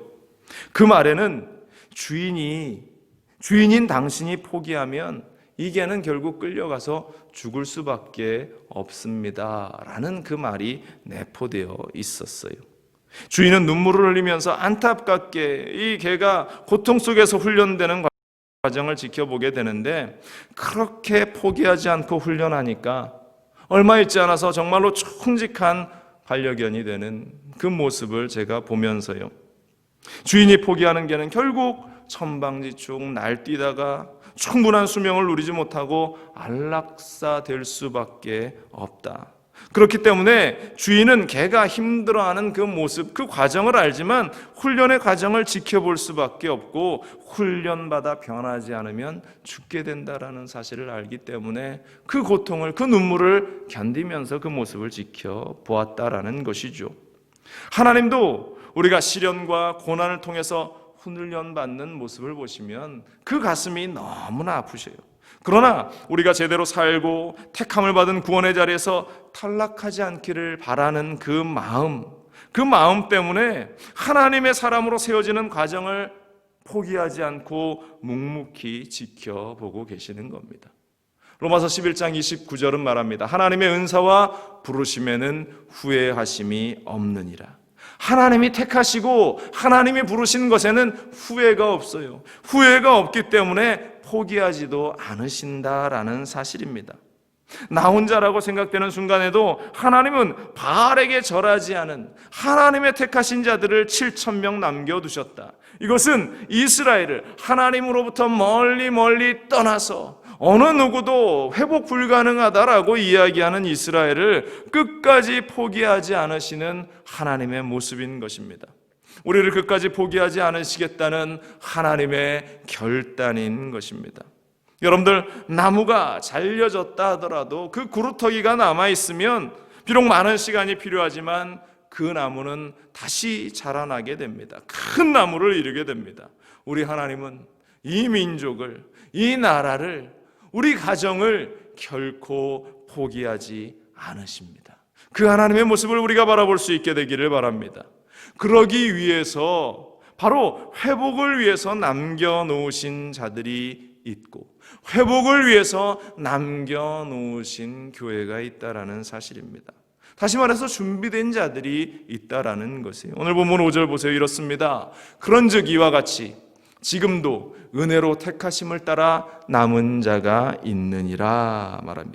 그 말에는 주인인 당신이 포기하면 이 개는 결국 끌려가서 죽을 수밖에 없습니다 라는 그 말이 내포되어 있었어요. 주인은 눈물을 흘리면서 안타깝게 이 개가 고통 속에서 훈련되는 과정을 지켜보게 되는데, 그렇게 포기하지 않고 훈련하니까 얼마 있지 않아서 정말로 충직한 반려견이 되는 그 모습을 제가 보면서요, 주인이 포기하는 개는 결국 천방지축 날뛰다가 충분한 수명을 누리지 못하고 안락사 될 수밖에 없다. 그렇기 때문에 주인은 개가 힘들어하는 그 모습, 그 과정을 알지만 훈련의 과정을 지켜볼 수밖에 없고, 훈련받아 변하지 않으면 죽게 된다라는 사실을 알기 때문에 그 고통을, 그 눈물을 견디면서 그 모습을 지켜보았다라는 것이죠. 하나님도 우리가 시련과 고난을 통해서 훈련받는 모습을 보시면 그 가슴이 너무나 아프셔요. 그러나 우리가 제대로 살고 택함을 받은 구원의 자리에서 탈락하지 않기를 바라는 그 마음 때문에 하나님의 사람으로 세워지는 과정을 포기하지 않고 묵묵히 지켜보고 계시는 겁니다. 로마서 11장 29절은 말합니다. 하나님의 은사와 부르심에는 후회하심이 없느니라. 하나님이 택하시고 하나님이 부르신 것에는 후회가 없어요. 후회가 없기 때문에 포기하지도 않으신다라는 사실입니다. 나 혼자라고 생각되는 순간에도 하나님은 바알에게 절하지 않은 하나님의 택하신 자들을 7,000명 남겨두셨다. 이것은 이스라엘을 하나님으로부터 멀리 떠나서 어느 누구도 회복 불가능하다라고 이야기하는 이스라엘을 끝까지 포기하지 않으시는 하나님의 모습인 것입니다. 우리를 끝까지 포기하지 않으시겠다는 하나님의 결단인 것입니다. 여러분들, 나무가 잘려졌다 하더라도 그 구루터기가 남아있으면 비록 많은 시간이 필요하지만 그 나무는 다시 자라나게 됩니다. 큰 나무를 이루게 됩니다. 우리 하나님은 이 민족을, 이 나라를, 우리 가정을 결코 포기하지 않으십니다. 그 하나님의 모습을 우리가 바라볼 수 있게 되기를 바랍니다. 그러기 위해서 바로 회복을 위해서 남겨놓으신 자들이 있고, 회복을 위해서 남겨놓으신 교회가 있다라는 사실입니다. 다시 말해서 준비된 자들이 있다라는 것이에요. 오늘 본문 5절 보세요. 이렇습니다. 그런즉 이와 같이 지금도 은혜로 택하심을 따라 남은 자가 있느니라 말하며,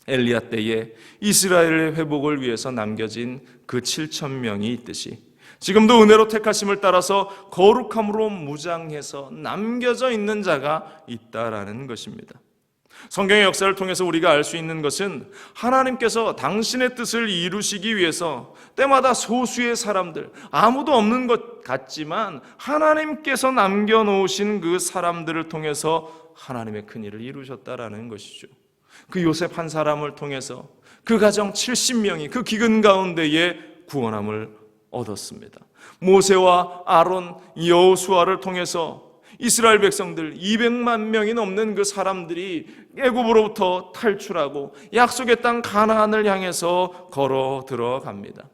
엘리야 때에 이스라엘의 회복을 위해서 남겨진 그 7,000명이 있듯이 지금도 은혜로 택하심을 따라서 거룩함으로 무장해서 남겨져 있는 자가 있다라는 것입니다. 성경의 역사를 통해서 우리가 알 수 있는 것은 하나님께서 당신의 뜻을 이루시기 위해서 때마다 소수의 사람들, 아무도 없는 것 같지만 하나님께서 남겨놓으신 그 사람들을 통해서 하나님의 큰 일을 이루셨다라는 것이죠. 그 요셉 한 사람을 통해서 그 가정 70명이 그 기근 가운데에 구원함을 얻었습니다. 모세와 아론, 여호수아를 통해서 이스라엘 백성들 200만 명이 넘는 그 사람들이 애굽으로부터 탈출하고 약속의 땅 가나안을 향해서 걸어 들어갑니다.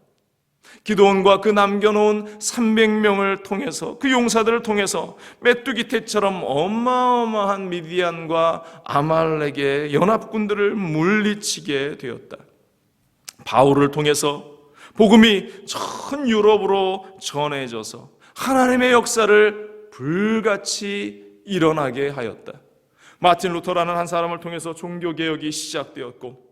기드온과 그 남겨놓은 300명을 통해서, 그 용사들을 통해서 메뚜기 떼처럼 어마어마한 미디안과 아말렉의 연합군들을 물리치게 되었다. 바울을 통해서 복음이 전 유럽으로 전해져서 하나님의 역사를 불같이 일어나게 하였다. 마틴 루터라는 한 사람을 통해서 종교개혁이 시작되었고,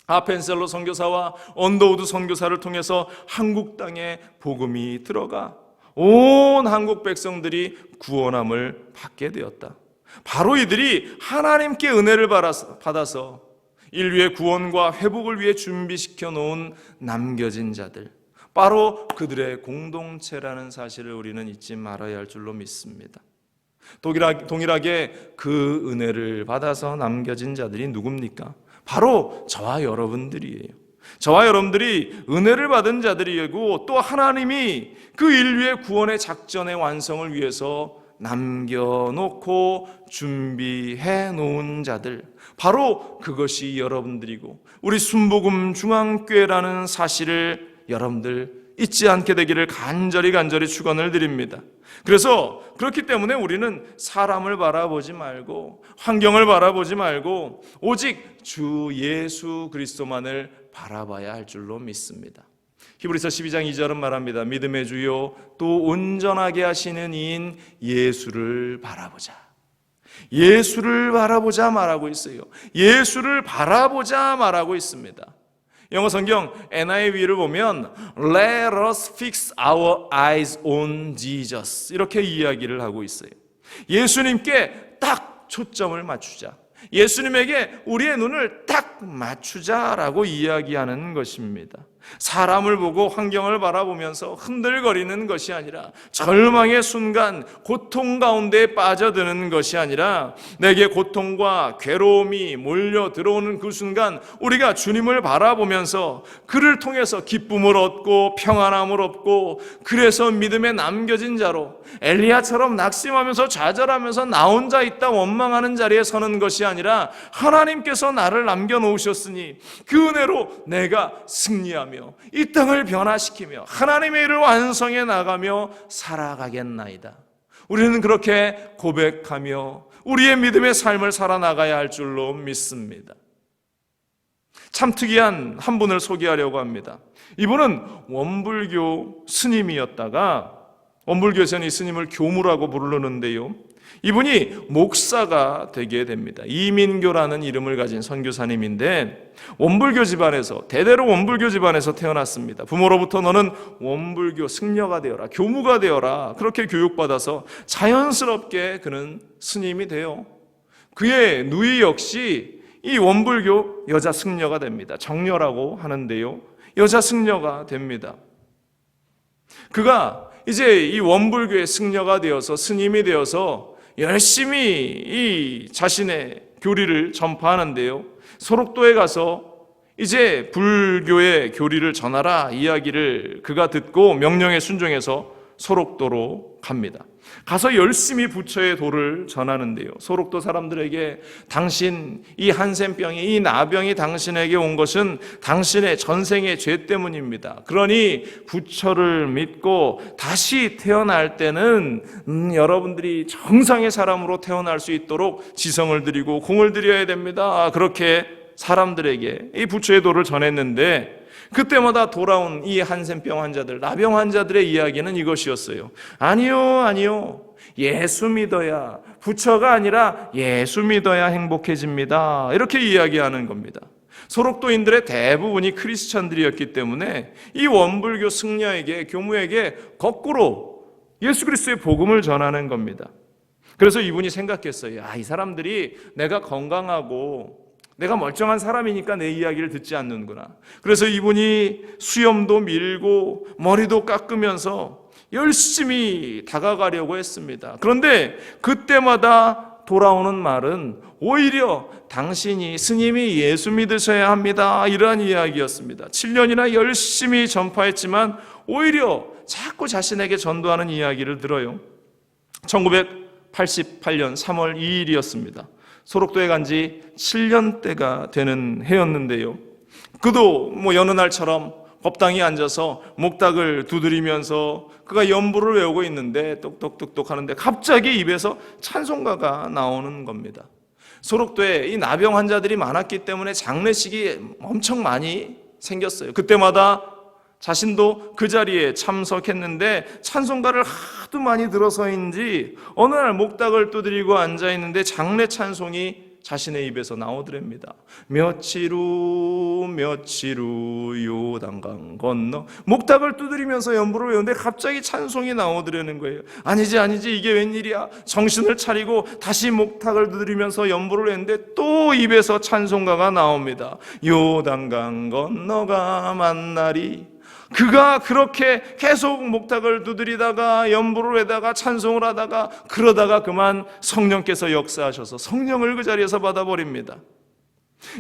아펜셀러 선교사와 언더우드 선교사를 통해서 한국 땅에 복음이 들어가 온 한국 백성들이 구원함을 받게 되었다. 바로 이들이 하나님께 은혜를 받아서 인류의 구원과 회복을 위해 준비시켜 놓은 남겨진 자들, 바로 그들의 공동체라는 사실을 우리는 잊지 말아야 할 줄로 믿습니다. 동일하게 그 은혜를 받아서 남겨진 자들이 누굽니까? 바로 저와 여러분들이에요. 저와 여러분들이 은혜를 받은 자들이고, 또 하나님이 그 인류의 구원의 작전의 완성을 위해서 남겨놓고 준비해 놓은 자들, 바로 그것이 여러분들이고 우리 순복음 중앙교회라는 사실을 여러분들 잊지 않게 되기를 간절히 축원을 드립니다. 그래서 그렇기 때문에 우리는 사람을 바라보지 말고 환경을 바라보지 말고 오직 주 예수 그리스도만을 바라봐야 할 줄로 믿습니다. 히브리서 12장 2절은 말합니다. 믿음의 주요 또 온전하게 하시는 이인 예수를 바라보자. 예수를 바라보자 말하고 있어요. 예수를 바라보자 말하고 있습니다. 영어 성경 NIV를 보면 Let us fix our eyes on Jesus 이렇게 이야기를 하고 있어요. 예수님께 딱 초점을 맞추자. 예수님에게 우리의 눈을 딱 맞추자라고 이야기하는 것입니다. 사람을 보고 환경을 바라보면서 흔들거리는 것이 아니라 절망의 순간 고통 가운데 빠져드는 것이 아니라 내게 고통과 괴로움이 몰려 들어오는 그 순간 우리가 주님을 바라보면서 그를 통해서 기쁨을 얻고 평안함을 얻고 그래서 믿음에 남겨진 자로 엘리야처럼 낙심하면서 좌절하면서 나 혼자 있다 원망하는 자리에 서는 것이 아니라 하나님께서 나를 남겨놓으셨으니 그 은혜로 내가 승리하며 이 땅을 변화시키며 하나님의 일을 완성해 나가며 살아가겠나이다. 우리는 그렇게 고백하며 우리의 믿음의 삶을 살아나가야 할 줄로 믿습니다. 참 특이한 한 분을 소개하려고 합니다. 이분은 원불교 스님이었다가 원불교에서는 이 스님을 교무라고 부르는데요, 이분이 목사가 되게 됩니다. 이민교라는 이름을 가진 선교사님인데 원불교 집안에서 대대로 원불교 집안에서 태어났습니다. 부모로부터 너는 원불교 승려가 되어라, 교무가 되어라 그렇게 교육받아서 자연스럽게 그는 스님이 되어 그의 누이 역시 이 원불교 여자 승려가 됩니다. 정려라고 하는데요, 여자 승려가 됩니다. 그가 이제 이 원불교의 승려가 되어서 스님이 되어서 열심히 이 자신의 교리를 전파하는데요, 소록도에 가서 이제 불교의 교리를 전하라 이야기를 그가 듣고 명령에 순종해서 소록도로 갑니다. 가서 열심히 부처의 도를 전하는데요, 소록도 사람들에게 당신 이 한센병이 이 나병이 당신에게 온 것은 당신의 전생의 죄 때문입니다. 그러니 부처를 믿고 다시 태어날 때는 여러분들이 정상의 사람으로 태어날 수 있도록 지성을 드리고 공을 드려야 됩니다. 그렇게 사람들에게 이 부처의 도를 전했는데 그때마다 돌아온 이 한센병 환자들, 나병 환자들의 이야기는 이것이었어요. 아니요. 예수 믿어야, 부처가 아니라 예수 믿어야 행복해집니다. 이렇게 이야기하는 겁니다. 소록도인들의 대부분이 크리스찬들이었기 때문에 이 원불교 승려에게, 교무에게 거꾸로 예수 그리스도의 복음을 전하는 겁니다. 그래서 이분이 생각했어요. 이 사람들이 내가 건강하고 내가 멀쩡한 사람이니까 내 이야기를 듣지 않는구나. 그래서 이분이 수염도 밀고 머리도 깎으면서 열심히 다가가려고 했습니다. 그런데 그때마다 돌아오는 말은 오히려 당신이 스님이 예수 믿으셔야 합니다, 이러한 이야기였습니다. 7년이나 열심히 전파했지만 오히려 자꾸 자신에게 전도하는 이야기를 들어요. 1988년 3월 2일이었습니다. 소록도에 간 지 7년대가 되는 해였는데요, 그도 여느 날처럼 법당에 앉아서 목닥을 두드리면서 그가 연부를 외우고 있는데 똑똑똑똑 하는데 갑자기 입에서 찬송가가 나오는 겁니다. 소록도에 이 나병 환자들이 많았기 때문에 장례식이 엄청 많이 생겼어요. 그때마다 자신도 그 자리에 참석했는데 찬송가를 하도 많이 들어서인지 어느 날 목닥을 두드리고 앉아있는데 장례 찬송이 자신의 입에서 나오더랍니다. 며칠 후 요단강 건너, 목닥을 두드리면서 연부를 외우는데 갑자기 찬송이 나오더라는 거예요. 아니지 이게 웬일이야. 정신을 차리고 다시 목닥을 두드리면서 연부를 외우는데 또 입에서 찬송가가 나옵니다. 요단강 건너가 만나리. 그가 그렇게 계속 목닥을 두드리다가 연부를 외다가 찬송을 하다가 그러다가 그만 성령께서 역사하셔서 성령을 그 자리에서 받아버립니다.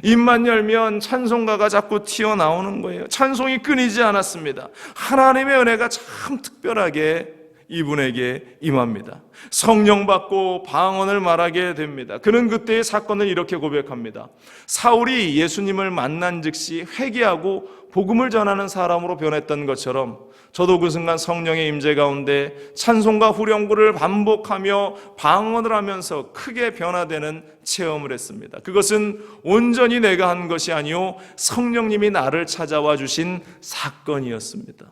입만 열면 찬송가가 자꾸 튀어나오는 거예요. 찬송이 끊이지 않았습니다. 하나님의 은혜가 참 특별하게 이분에게 임합니다. 성령 받고 방언을 말하게 됩니다. 그는 그때의 사건을 이렇게 고백합니다. 사울이 예수님을 만난 즉시 회개하고 복음을 전하는 사람으로 변했던 것처럼 저도 그 순간 성령의 임재 가운데 찬송과 후렴구를 반복하며 방언을 하면서 크게 변화되는 체험을 했습니다. 그것은 온전히 내가 한 것이 아니요 성령님이 나를 찾아와 주신 사건이었습니다.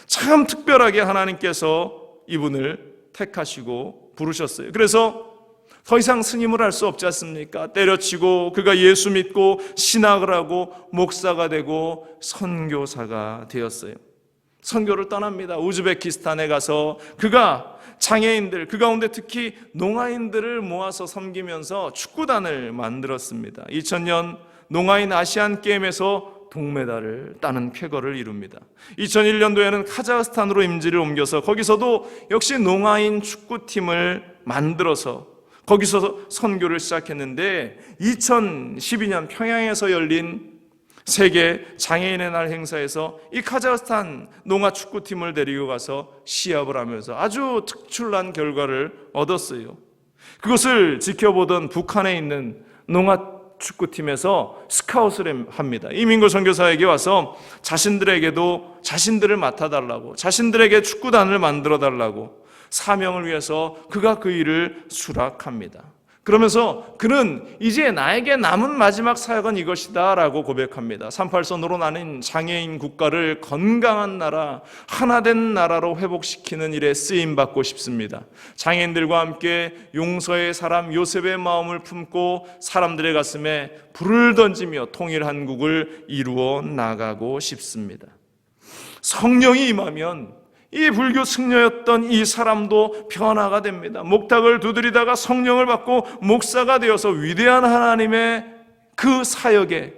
참 특별하게 하나님께서 이분을 택하시고 부르셨어요. 그래서 더 이상 스님을 할 수 없지 않습니까? 때려치고 그가 예수 믿고 신학을 하고 목사가 되고 선교사가 되었어요. 선교를 떠납니다. 우즈베키스탄에 가서 그가 장애인들, 그 가운데 특히 농아인들을 모아서 섬기면서 축구단을 만들었습니다. 2000년 농아인 아시안 게임에서 동메달을 따는 쾌거를 이룹니다. 2001년도에는 카자흐스탄으로 임지를 옮겨서 거기서도 역시 농아인 축구팀을 만들어서 거기서 선교를 시작했는데 2012년 평양에서 열린 세계 장애인의 날 행사에서 이 카자흐스탄 농아 축구팀을 데리고 가서 시합을 하면서 아주 특출난 결과를 얻었어요. 그것을 지켜보던 북한에 있는 농아 축구팀에서 스카웃을 합니다. 이민구 선교사에게 와서 자신들에게도 자신들을 맡아달라고, 자신들에게 축구단을 만들어달라고 사명을 위해서 그가 그 일을 수락합니다. 그러면서 그는 이제 나에게 남은 마지막 사역은 이것이다 라고 고백합니다. 38선으로 나뉜 장애인 국가를 건강한 나라, 하나된 나라로 회복시키는 일에 쓰임받고 싶습니다. 장애인들과 함께 용서의 사람 요셉의 마음을 품고 사람들의 가슴에 불을 던지며 통일한국을 이루어 나가고 싶습니다. 성령이 임하면 이 불교 승려였던 이 사람도 변화가 됩니다. 목탁을 두드리다가 성령을 받고 목사가 되어서 위대한 하나님의 그 사역에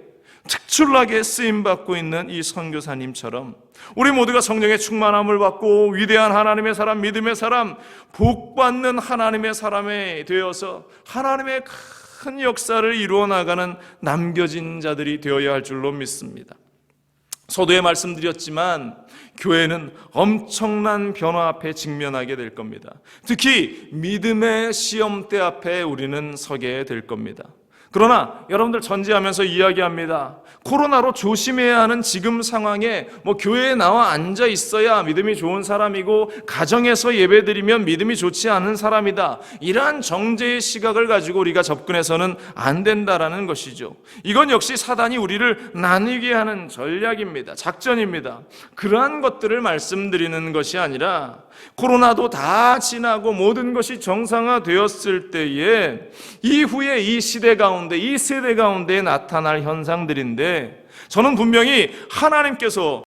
특출나게 쓰임받고 있는 이 선교사님처럼 우리 모두가 성령의 충만함을 받고 위대한 하나님의 사람, 믿음의 사람, 복받는 하나님의 사람이 되어서 하나님의 큰 역사를 이루어 나가는 남겨진 자들이 되어야 할 줄로 믿습니다. 서두에 말씀드렸지만 교회는 엄청난 변화 앞에 직면하게 될 겁니다. 특히 믿음의 시험대 앞에 우리는 서게 될 겁니다. 그러나 여러분들 전제하면서 이야기합니다. 코로나로 조심해야 하는 지금 상황에 교회에 나와 앉아 있어야 믿음이 좋은 사람이고 가정에서 예배드리면 믿음이 좋지 않은 사람이다. 이러한 정죄의 시각을 가지고 우리가 접근해서는 안 된다라는 것이죠. 이건 역시 사단이 우리를 나뉘게 하는 전략입니다. 작전입니다. 그러한 것들을 말씀드리는 것이 아니라 코로나도 다 지나고 모든 것이 정상화되었을 때에 이후에 이 시대 가운데, 이 세대 가운데 나타날 현상들인데 저는 분명히 하나님께서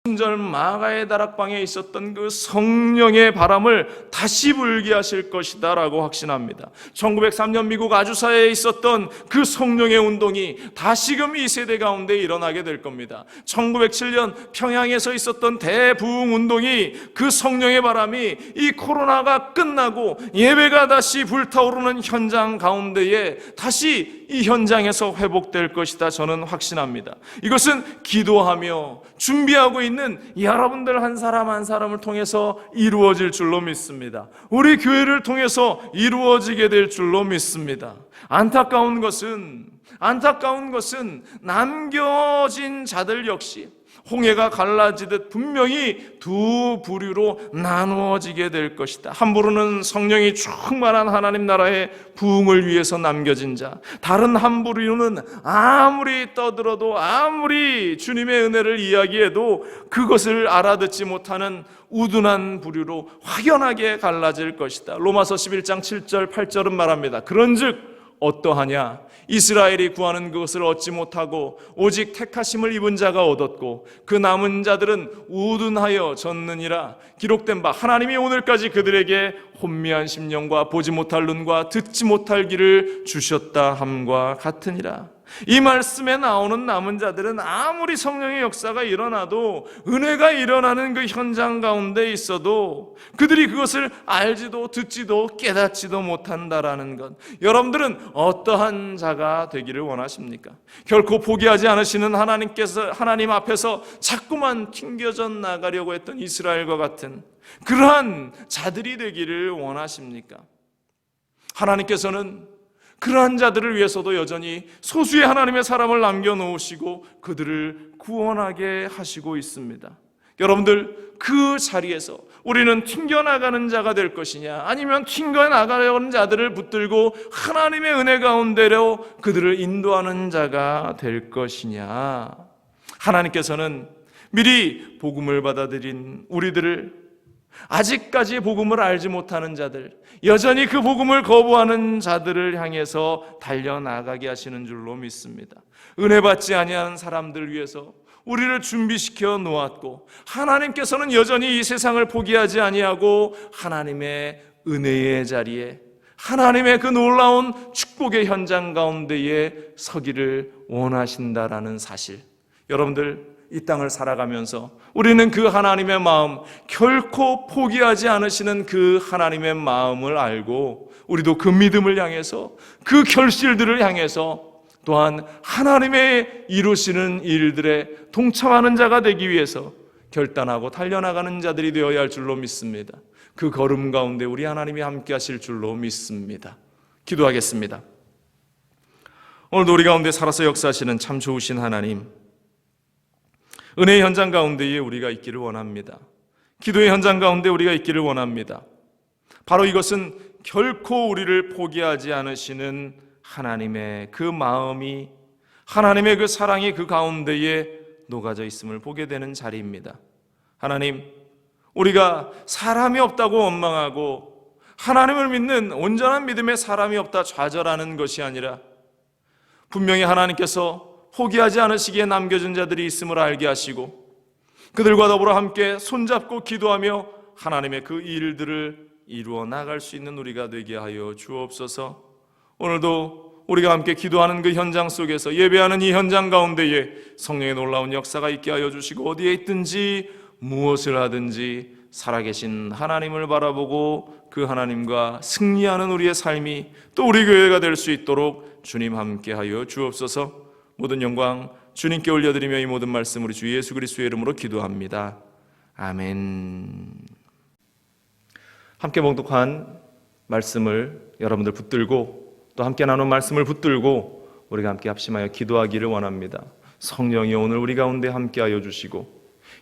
순절 마가의 다락방에 있었던 그 성령의 바람을 다시 불게 하실 것이다 라고 확신합니다. 1903년 미국 아주사에 있었던 그 성령의 운동이 다시금 이 세대 가운데 일어나게 될 겁니다. 1907년 평양에서 있었던 대부흥 운동이 그 성령의 바람이 이 코로나가 끝나고 예배가 다시 불타오르는 현장 가운데에 다시 이 현장에서 회복될 것이다 저는 확신합니다. 이것은 기도하며 준비하고 있는 여러분들 한 사람 한 사람을 통해서 이루어질 줄로 믿습니다. 우리 교회를 통해서 이루어지게 될 줄로 믿습니다. 안타까운 것은 남겨진 자들 역시 홍해가 갈라지듯 분명히 두 부류로 나누어지게 될 것이다. 한 부류는 성령이 충만한 하나님 나라의 부흥을 위해서 남겨진 자, 다른 한 부류는 아무리 떠들어도 아무리 주님의 은혜를 이야기해도 그것을 알아듣지 못하는 우둔한 부류로 확연하게 갈라질 것이다. 로마서 11장 7절 8절은 말합니다. 그런즉 어떠하냐? 이스라엘이 구하는 그것을 얻지 못하고 오직 택하심을 입은 자가 얻었고 그 남은 자들은 우둔하여 졌느니라. 기록된 바 하나님이 오늘까지 그들에게 혼미한 심령과 보지 못할 눈과 듣지 못할 귀를 주셨다 함과 같으니라. 이 말씀에 나오는 남은 자들은 아무리 성령의 역사가 일어나도, 은혜가 일어나는 그 현장 가운데 있어도 그들이 그것을 알지도 듣지도 깨닫지도 못한다라는 것. 여러분들은 어떠한 자가 되기를 원하십니까? 결코 포기하지 않으시는 하나님께서, 하나님 앞에서 자꾸만 튕겨져 나가려고 했던 이스라엘과 같은 그러한 자들이 되기를 원하십니까? 하나님께서는 그러한 자들을 위해서도 여전히 소수의 하나님의 사람을 남겨놓으시고 그들을 구원하게 하시고 있습니다. 여러분들, 그 자리에서 우리는 튕겨나가는 자가 될 것이냐, 아니면 튕겨나가려는 자들을 붙들고 하나님의 은혜 가운데로 그들을 인도하는 자가 될 것이냐. 하나님께서는 미리 복음을 받아들인 우리들을, 아직까지 복음을 알지 못하는 자들, 여전히 그 복음을 거부하는 자들을 향해서 달려나가게 하시는 줄로 믿습니다. 은혜 받지 아니하는 사람들 위해서 우리를 준비시켜 놓았고, 하나님께서는 여전히 이 세상을 포기하지 아니하고 하나님의 은혜의 자리에, 하나님의 그 놀라운 축복의 현장 가운데에 서기를 원하신다라는 사실, 여러분들, 이 땅을 살아가면서 우리는 그 하나님의 마음, 결코 포기하지 않으시는 그 하나님의 마음을 알고, 우리도 그 믿음을 향해서, 그 결실들을 향해서 또한 하나님의 이루시는 일들에 동참하는 자가 되기 위해서 결단하고 달려나가는 자들이 되어야 할 줄로 믿습니다. 그 걸음 가운데 우리 하나님이 함께 하실 줄로 믿습니다. 기도하겠습니다. 오늘도 우리 가운데 살아서 역사하시는 참 좋으신 하나님, 은혜의 현장 가운데에 우리가 있기를 원합니다. 기도의 현장 가운데 우리가 있기를 원합니다. 바로 이것은 결코 우리를 포기하지 않으시는 하나님의 그 마음이, 하나님의 그 사랑이 그 가운데에 녹아져 있음을 보게 되는 자리입니다. 하나님, 우리가 사람이 없다고 원망하고 하나님을 믿는 온전한 믿음의 사람이 없다 좌절하는 것이 아니라, 분명히 하나님께서 포기하지 않으시기에 남겨진 자들이 있음을 알게 하시고 그들과 더불어 함께 손잡고 기도하며 하나님의 그 일들을 이루어 나갈 수 있는 우리가 되게 하여 주옵소서. 오늘도 우리가 함께 기도하는 그 현장 속에서, 예배하는 이 현장 가운데에 성령의 놀라운 역사가 있게 하여 주시고, 어디에 있든지 무엇을 하든지 살아계신 하나님을 바라보고 그 하나님과 승리하는 우리의 삶이 또 우리 교회가 될 수 있도록 주님 함께 하여 주옵소서. 모든 영광 주님께 올려드리며 이 모든 말씀 우리 주 예수 그리스도의 이름으로 기도합니다. 아멘. 함께 봉독한 말씀을 여러분들 붙들고, 또 함께 나눈 말씀을 붙들고 우리가 함께 합심하여 기도하기를 원합니다. 성령이 오늘 우리 가운데 함께하여 주시고,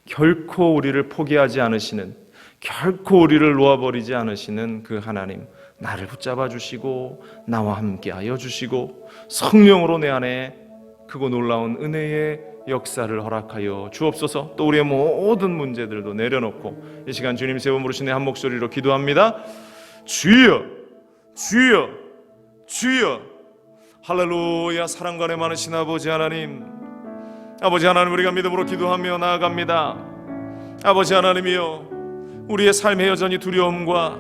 결코 우리를 포기하지 않으시는, 결코 우리를 놓아버리지 않으시는 그 하나님, 나를 붙잡아 주시고 나와 함께하여 주시고 성령으로 내 안에 크고 놀라운 은혜의 역사를 허락하여 주옵소서. 또 우리의 모든 문제들도 내려놓고 이 시간 주님 세워 부르시네 한 목소리로 기도합니다. 주여, 주여, 주여. 할렐루야. 사랑과 은혜 많으신 아버지 하나님, 아버지 하나님, 우리가 믿음으로 기도하며 나아갑니다. 아버지 하나님이여, 우리의 삶에 여전히 두려움과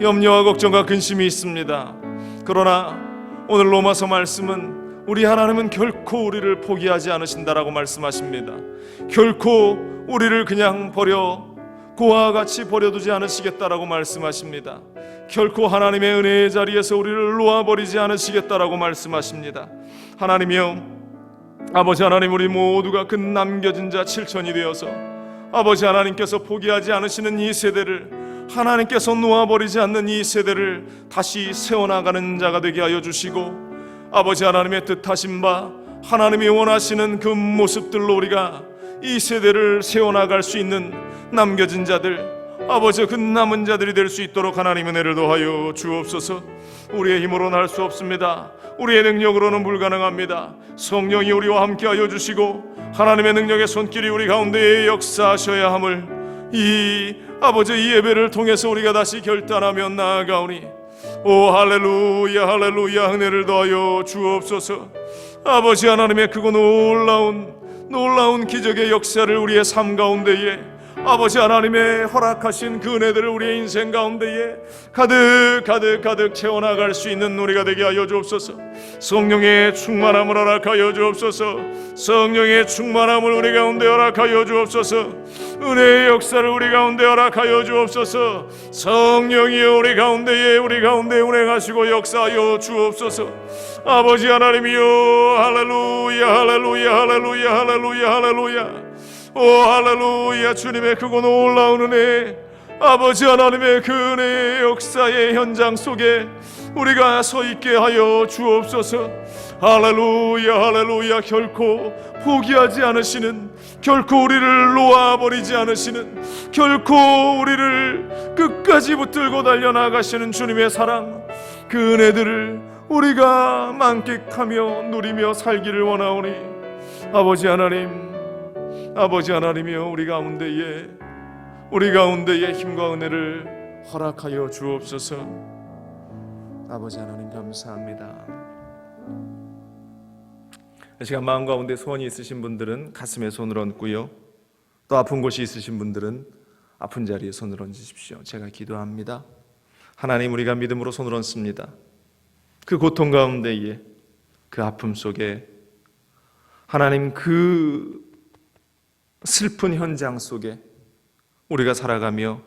염려와 걱정과 근심이 있습니다. 그러나 오늘 로마서 말씀은 우리 하나님은 결코 우리를 포기하지 않으신다라고 말씀하십니다. 결코 우리를 그냥 버려 고아와 같이 버려두지 않으시겠다라고 말씀하십니다. 결코 하나님의 은혜의 자리에서 우리를 놓아버리지 않으시겠다라고 말씀하십니다. 하나님이여, 아버지 하나님, 우리 모두가 그 남겨진 자 7천이 되어서 아버지 하나님께서 포기하지 않으시는 이 세대를, 하나님께서 놓아버리지 않는 이 세대를 다시 세워나가는 자가 되게 하여 주시고, 아버지 하나님의 뜻하신 바, 하나님이 원하시는 그 모습들로 우리가 이 세대를 세워나갈 수 있는 남겨진 자들, 아버지 그 남은 자들이 될 수 있도록 하나님 은혜를 더하여 주옵소서. 우리의 힘으로는 할 수 없습니다. 우리의 능력으로는 불가능합니다. 성령이 우리와 함께하여 주시고 하나님의 능력의 손길이 우리 가운데에 역사하셔야 함을 이 아버지 이 예배를 통해서 우리가 다시 결단하며 나아가오니, 오 할렐루야, 할렐루야. 은혜를 더하여 주옵소서. 아버지 하나님의 크고 놀라운 기적의 역사를 우리의 삶 가운데에 아버지 하나님의 허락하신 그 은혜들을 우리의 인생 가운데에 가득 채워나갈 수 있는 우리가 되게 하여 주옵소서. 성령의 충만함을 허락하여 주옵소서. 성령의 충만함을 우리 가운데 허락하여 주옵소서. 은혜의 역사를 우리 가운데 허락하여 주옵소서. 성령이여 우리 가운데 운행하시고 역사하여 주옵소서. 아버지 하나님이여, 할렐루야 할렐루야 할렐루야 할렐루야 할렐루야. 오 할렐루야. 주님의 크고 놀라운 은혜, 아버지 하나님의 그 은혜의 역사의 현장 속에 우리가 서 있게 하여 주옵소서. 할렐루야 할렐루야. 결코 포기하지 않으시는, 결코 우리를 놓아버리지 않으시는, 결코 우리를 끝까지 붙들고 달려나가시는 주님의 사랑, 그 은혜들을 우리가 만끽하며 누리며 살기를 원하오니 아버지 하나님, 아버지 하나님이여 우리 가운데에 힘과 은혜를 허락하여 주옵소서. 아버지 하나님 감사합니다. 이 시간 마음 가운데 소원이 있으신 분들은 가슴에 손을 얹고요, 또 아픈 곳이 있으신 분들은 아픈 자리에 손을 얹으십시오. 제가 기도합니다. 하나님, 우리가 믿음으로 손을 얹습니다. 그 고통 가운데에, 그 아픔 속에 하나님, 그 슬픈 현장 속에 우리가 살아가며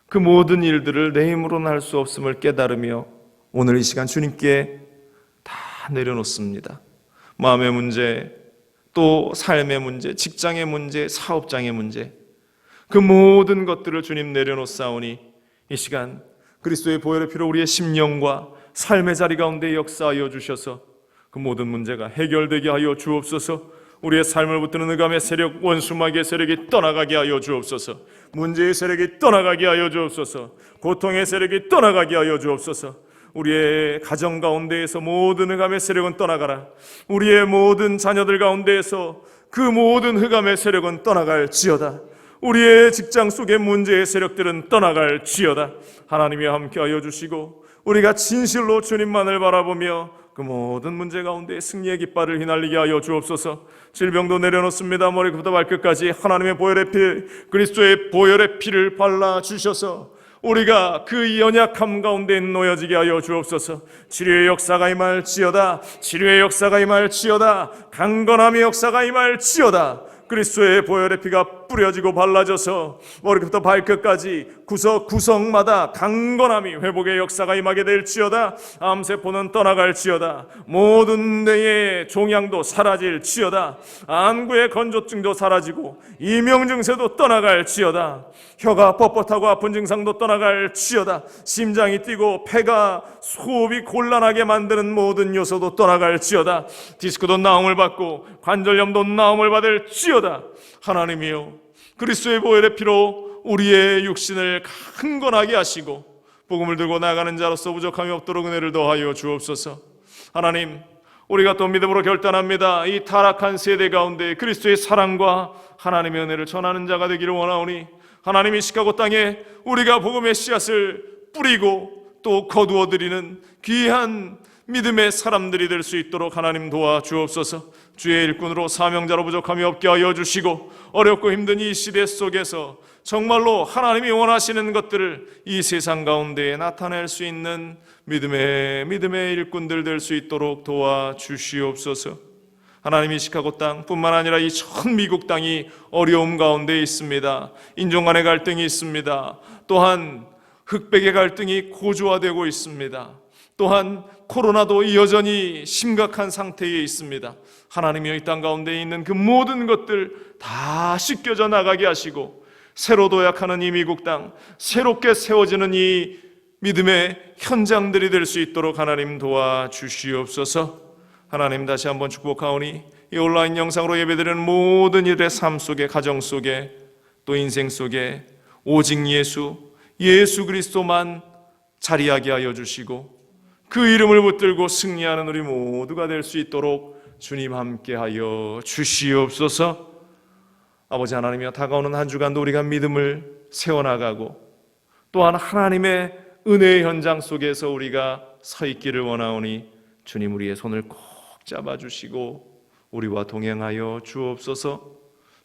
그 모든 일들을 내 힘으로는 할 수 없음을 깨달으며 오늘 이 시간 주님께 다 내려놓습니다. 마음의 문제, 또 삶의 문제, 직장의 문제, 사업장의 문제, 그 모든 것들을 주님 내려놓사오니 이 시간 그리스도의 보혈의 피로 우리의 심령과 삶의 자리 가운데 역사하여 주셔서 그 모든 문제가 해결되게 하여 주옵소서. 우리의 삶을 붙드는 흑암의 세력, 원수마귀의 세력이 떠나가게 하여 주옵소서. 문제의 세력이 떠나가게 하여 주옵소서. 고통의 세력이 떠나가게 하여 주옵소서. 우리의 가정 가운데에서 모든 흑암의 세력은 떠나가라. 우리의 모든 자녀들 가운데에서 그 모든 흑암의 세력은 떠나갈지어다. 우리의 직장 속의 문제의 세력들은 떠나갈지어다. 하나님이 함께하여 주시고 우리가 진실로 주님만을 바라보며 그 모든 문제 가운데 승리의 깃발을 휘날리게 하여 주옵소서. 질병도 내려놓습니다. 머리부터 발끝까지 하나님의 보혈의 피, 그리스도의 보혈의 피를 발라주셔서 우리가 그 연약함 가운데 놓여지게 하여 주옵소서. 치료의 역사가 임할지어다. 치료의 역사가 임할지어다. 강건함의 역사가 임할지어다. 그리스도의 보혈의 피가 뿌려지고 발라져서 머리부터 발끝까지 구석구석마다 강건함이 회복의 역사가 임하게 될지어다. 암세포는 떠나갈지어다. 모든 뇌의 종양도 사라질지어다. 안구의 건조증도 사라지고 이명증세도 떠나갈지어다. 혀가 뻣뻣하고 아픈 증상도 떠나갈지어다. 심장이 뛰고 폐가 호흡이 곤란하게 만드는 모든 요소도 떠나갈지어다. 디스크도 나음을 받고 관절염도 나음을 받을지어다. 하나님이여, 그리스도의 보혈의 피로 우리의 육신을 강건하게 하시고 복음을 들고 나가는 자로서 부족함이 없도록 은혜를 더하여 주옵소서. 하나님, 우리가 또 믿음으로 결단합니다. 이 타락한 세대 가운데 그리스도의 사랑과 하나님의 은혜를 전하는 자가 되기를 원하오니 하나님이 시카고 땅에 우리가 복음의 씨앗을 뿌리고 또 거두어드리는 귀한 믿음의 사람들이 될 수 있도록 하나님 도와주옵소서. 주의 일꾼으로 사명자로 부족함이 없게 하여 주시고 어렵고 힘든 이 시대 속에서 정말로 하나님이 원하시는 것들을 이 세상 가운데에 나타낼 수 있는 믿음의 일꾼들 될 수 있도록 도와주시옵소서. 하나님이 시카고 땅뿐만 아니라 이 전 미국 땅이 어려움 가운데 있습니다. 인종 간의 갈등이 있습니다. 또한 흑백의 갈등이 고조화되고 있습니다. 또한 코로나도 여전히 심각한 상태에 있습니다. 하나님이 이 땅 가운데 있는 그 모든 것들 다 씻겨져 나가게 하시고 새로 도약하는 이 미국 땅, 새롭게 세워지는 이 믿음의 현장들이 될 수 있도록 하나님 도와주시옵소서. 하나님, 다시 한번 축복하오니 이 온라인 영상으로 예배드리는 모든 이들의 삶 속에, 가정 속에, 또 인생 속에 오직 예수 그리스도만 자리하게 하여 주시고 그 이름을 붙들고 승리하는 우리 모두가 될 수 있도록 주님 함께하여 주시옵소서. 아버지 하나님이여, 다가오는 한 주간도 우리가 믿음을 세워나가고 또한 하나님의 은혜의 현장 속에서 우리가 서 있기를 원하오니 주님, 우리의 손을 꼭 잡아주시고 우리와 동행하여 주옵소서.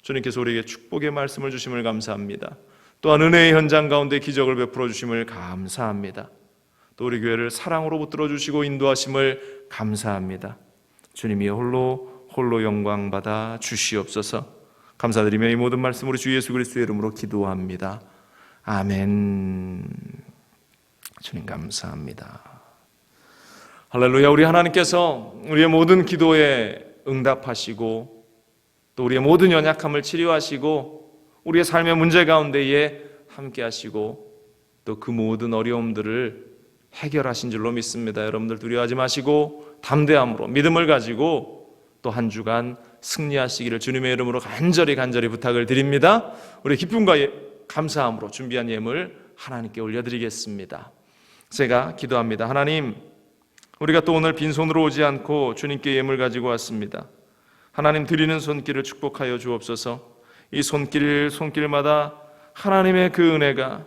주님께서 우리에게 축복의 말씀을 주심을 감사합니다. 또한 은혜의 현장 가운데 기적을 베풀어 주심을 감사합니다. 또 우리 교회를 사랑으로 붙들어 주시고 인도하심을 감사합니다. 주님이 홀로 영광 받아 주시옵소서. 감사드리며 이 모든 말씀 우리 주 예수 그리스도의 이름으로 기도합니다. 아멘. 주님 감사합니다. 할렐루야. 우리 하나님께서 우리의 모든 기도에 응답하시고 또 우리의 모든 연약함을 치료하시고 우리의 삶의 문제 가운데에 함께 하시고 또 그 모든 어려움들을 해결하신 줄로 믿습니다. 여러분들 두려워하지 마시고 담대함으로 믿음을 가지고 또 한 주간 승리하시기를 주님의 이름으로 간절히 부탁을 드립니다. 우리 기쁨과 감사함으로 준비한 예물 하나님께 올려드리겠습니다. 제가 기도합니다. 하나님, 우리가 또 오늘 빈손으로 오지 않고 주님께 예물 가지고 왔습니다. 하나님, 드리는 손길을 축복하여 주옵소서. 이 손길마다 하나님의 그 은혜가,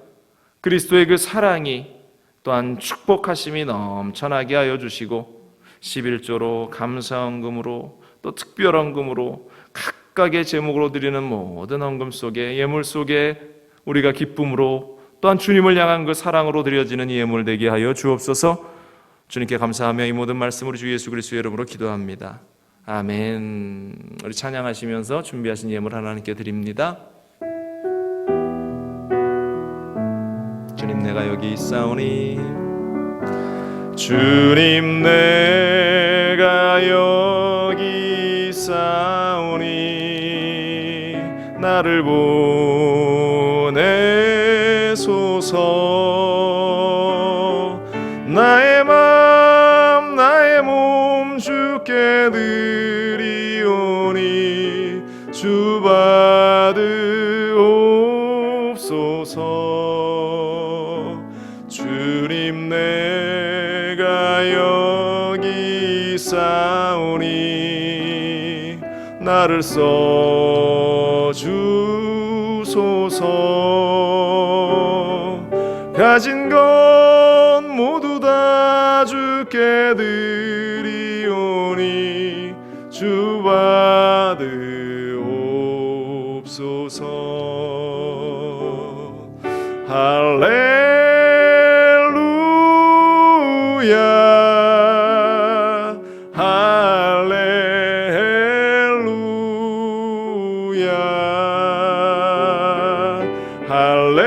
그리스도의 그 사랑이, 또한 축복하심이 넘쳐나게 하여 주시고 11조로 감사헌금으로 또 특별헌금으로 각각의 제목으로 드리는 모든 헌금 속에, 예물 속에 우리가 기쁨으로 또한 주님을 향한 그 사랑으로 드려지는 예물 되게 하여 주옵소서. 주님께 감사하며 이 모든 말씀 우리 주 예수 그리스도의 이름으로 기도합니다. 아멘. 우리 찬양하시면서 준비하신 예물 하나님께 드립니다. 주님, 내가 여기 있사오니, 주님 내가 여기 있사오니, 나를 보내소서. 나의 맘 나의 몸 주께 드리오니, 주 받으옵소서. 주님 내가 여기 있사오니, 나를 써주소서. 가진 것 모두 다 주께 드리오니, 주 받으옵소서. 할렐루야, 할렐루야, 할렐루야,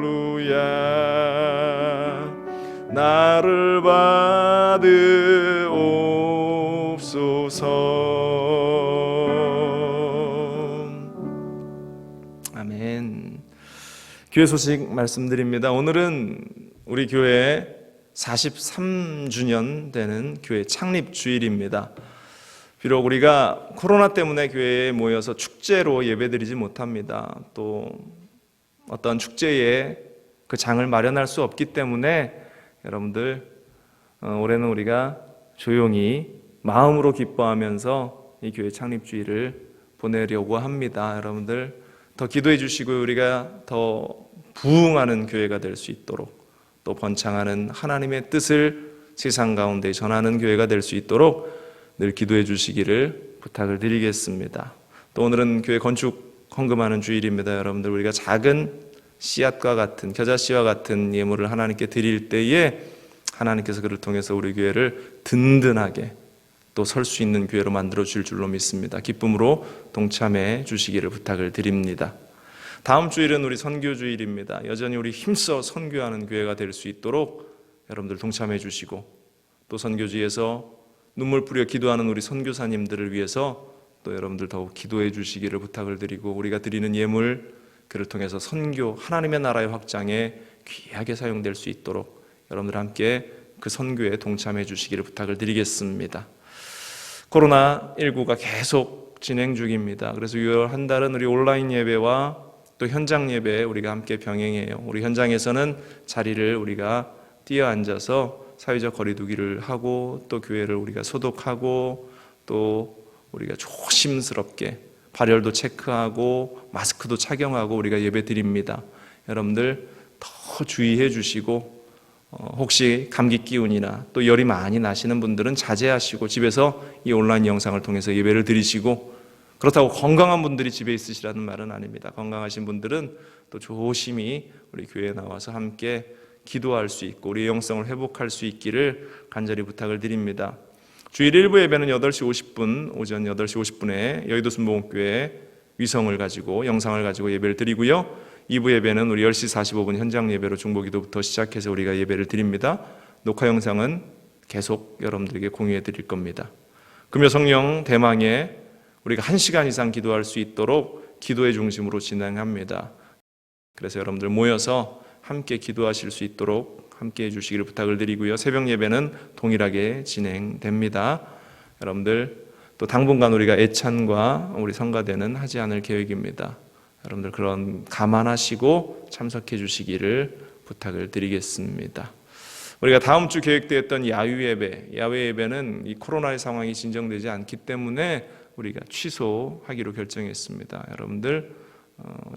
할렐루야. 나를 받으옵소서. 아멘. 교회 소식 말씀드립니다. 오늘은 우리 교회 43주년 되는 교회 창립 주일입니다. 비록 우리가 코로나 때문에 교회에 모여서 축제로 예배드리지 못합니다. 또 어떤 축제에 그 장을 마련할 수 없기 때문에 여러분들 올해는 우리가 조용히 마음으로 기뻐하면서 이 교회 창립 주일을 보내려고 합니다. 여러분들 더 기도해 주시고 우리가 더 부흥하는 교회가 될 수 있도록, 또 번창하는 하나님의 뜻을 세상 가운데 전하는 교회가 될 수 있도록 늘 기도해 주시기를 부탁을 드리겠습니다. 또 오늘은 교회 건축 헌금하는 주일입니다. 여러분들 우리가 작은 씨앗과 같은, 겨자씨와 같은 예물을 하나님께 드릴 때에 하나님께서 그를 통해서 우리 교회를 든든하게 또 설 수 있는 교회로 만들어 주실 줄로 믿습니다. 기쁨으로 동참해 주시기를 부탁을 드립니다. 다음 주일은 우리 선교 주일입니다. 여전히 우리 힘써 선교하는 교회가 될 수 있도록 여러분들 동참해 주시고, 또 선교지에서 눈물 뿌려 기도하는 우리 선교사님들을 위해서 또 여러분들 더욱 기도해 주시기를 부탁을 드리고, 우리가 드리는 예물 그를 통해서 선교, 하나님의 나라의 확장에 귀하게 사용될 수 있도록 여러분들 함께 그 선교에 동참해 주시기를 부탁을 드리겠습니다. 코로나19가 계속 진행 중입니다. 그래서 6월 한 달은 우리 온라인 예배와 또 현장 예배 우리가 함께 병행해요. 우리 현장에서는 자리를 우리가 뛰어 앉아서 사회적 거리두기를 하고, 또 교회를 우리가 소독하고, 또 우리가 조심스럽게 발열도 체크하고 마스크도 착용하고 우리가 예배 드립니다. 여러분들 더 주의해 주시고 혹시 감기 기운이나 또 열이 많이 나시는 분들은 자제하시고 집에서 이 온라인 영상을 통해서 예배를 드리시고, 그렇다고 건강한 분들이 집에 있으시라는 말은 아닙니다. 건강하신 분들은 또 조심히 우리 교회에 나와서 함께 기도할 수 있고 우리의 영성을 회복할 수 있기를 간절히 부탁을 드립니다. 주일 1부 예배는 8시 50분, 오전 8시 50분에 여의도 순복음교회 위성을 가지고 영상을 가지고 예배를 드리고요. 2부 예배는 우리 10시 45분 현장 예배로 중보기도부터 시작해서 우리가 예배를 드립니다. 녹화 영상은 계속 여러분들에게 공유해 드릴 겁니다. 금요 성령 대망에 우리가 1시간 이상 기도할 수 있도록 기도의 중심으로 진행합니다. 그래서 여러분들 모여서 함께 기도하실 수 있도록 함께 해주시기를 부탁을 드리고요. 새벽 예배는 동일하게 진행됩니다. 여러분들 또 당분간 우리가 애찬과 우리 성가대는 하지 않을 계획입니다. 여러분들 그런 감안하시고 참석해 주시기를 부탁을 드리겠습니다. 우리가 다음 주 계획되어 있던 야외 예배는 이 코로나의 상황이 진정되지 않기 때문에 우리가 취소하기로 결정했습니다. 여러분들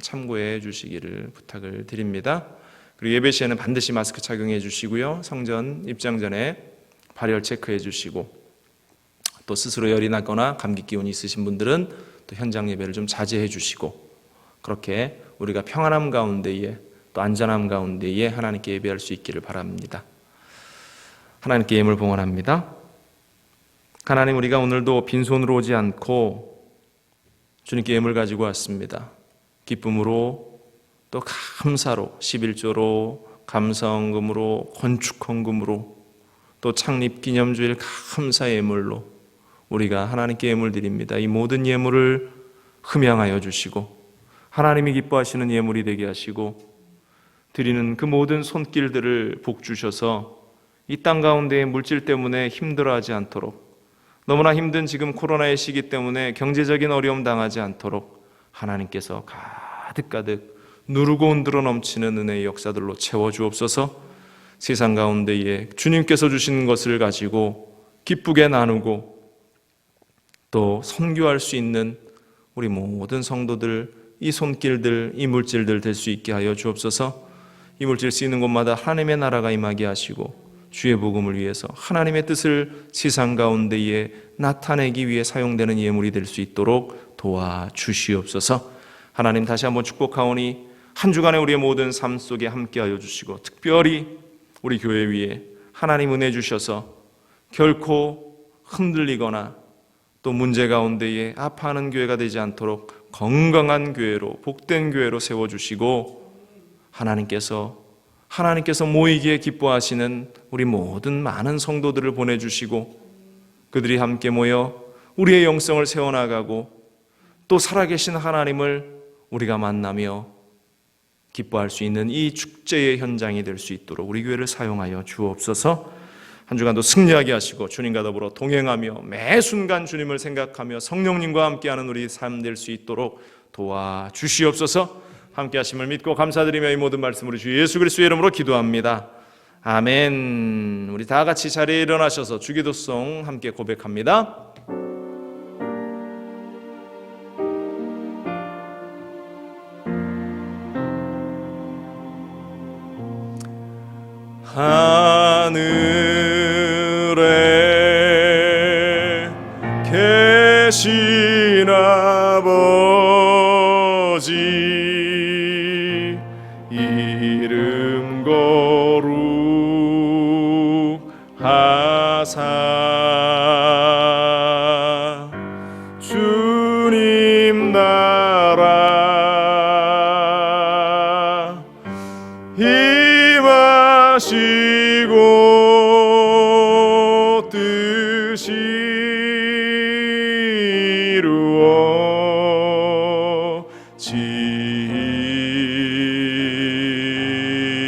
참고해 주시기를 부탁을 드립니다. 그리고 예배 시에는 반드시 마스크 착용해 주시고요. 성전 입장 전에 발열 체크해 주시고, 또 스스로 열이 나거나 감기 기운이 있으신 분들은 또 현장 예배를 좀 자제해 주시고, 그렇게 우리가 평안함 가운데에 또 안전함 가운데에 하나님께 예배할 수 있기를 바랍니다. 하나님께 예물 봉헌합니다. 하나님, 우리가 오늘도 빈손으로 오지 않고 주님께 예물 가지고 왔습니다. 기쁨으로 또 감사로 11조로 감사헌금으로 건축헌금으로 또 창립기념주일 감사 예물로 우리가 하나님께 예물 드립니다. 이 모든 예물을 흠양하여 주시고 하나님이 기뻐하시는 예물이 되게 하시고, 드리는 그 모든 손길들을 복 주셔서 이 땅 가운데의 물질 때문에 힘들어하지 않도록, 너무나 힘든 지금 코로나의 시기 때문에 경제적인 어려움 당하지 않도록 하나님께서 가득가득 누르고 흔들어 넘치는 은혜의 역사들로 채워주옵소서. 세상 가운데에 주님께서 주신 것을 가지고 기쁘게 나누고 또 선교할 수 있는 우리 모든 성도들, 이 손길들, 이 물질들 될 수 있게 하여 주옵소서. 이 물질 쓰이는 곳마다 하나님의 나라가 임하게 하시고 주의 복음을 위해서 하나님의 뜻을 세상 가운데에 나타내기 위해 사용되는 예물이 될 수 있도록 도와주시옵소서. 하나님, 다시 한번 축복하오니 한 주간의 우리의 모든 삶 속에 함께하여 주시고, 특별히 우리 교회 위에 하나님 은혜 주셔서 결코 흔들리거나 또 문제 가운데에 아파하는 교회가 되지 않도록 건강한 교회로, 복된 교회로 세워주시고, 하나님께서 모이기에 기뻐하시는 우리 모든 많은 성도들을 보내주시고 그들이 함께 모여 우리의 영성을 세워나가고 또 살아계신 하나님을 우리가 만나며 기뻐할 수 있는 이 축제의 현장이 될 수 있도록 우리 교회를 사용하여 주옵소서. 한 주간도 승리하게 하시고 주님과 더불어 동행하며 매 순간 주님을 생각하며 성령님과 함께하는 우리 삶 될 수 있도록 도와주시옵소서. 함께 하심을 믿고 감사드리며 이 모든 말씀 우리 주 예수 그리스도의 이름으로 기도합니다. 아멘. 우리 다 같이 자리에 일어나셔서 주기도송 함께 고백합니다. 하늘에 계신 아버지, 이름 거룩하사 주님 나라 임하시고 뜻이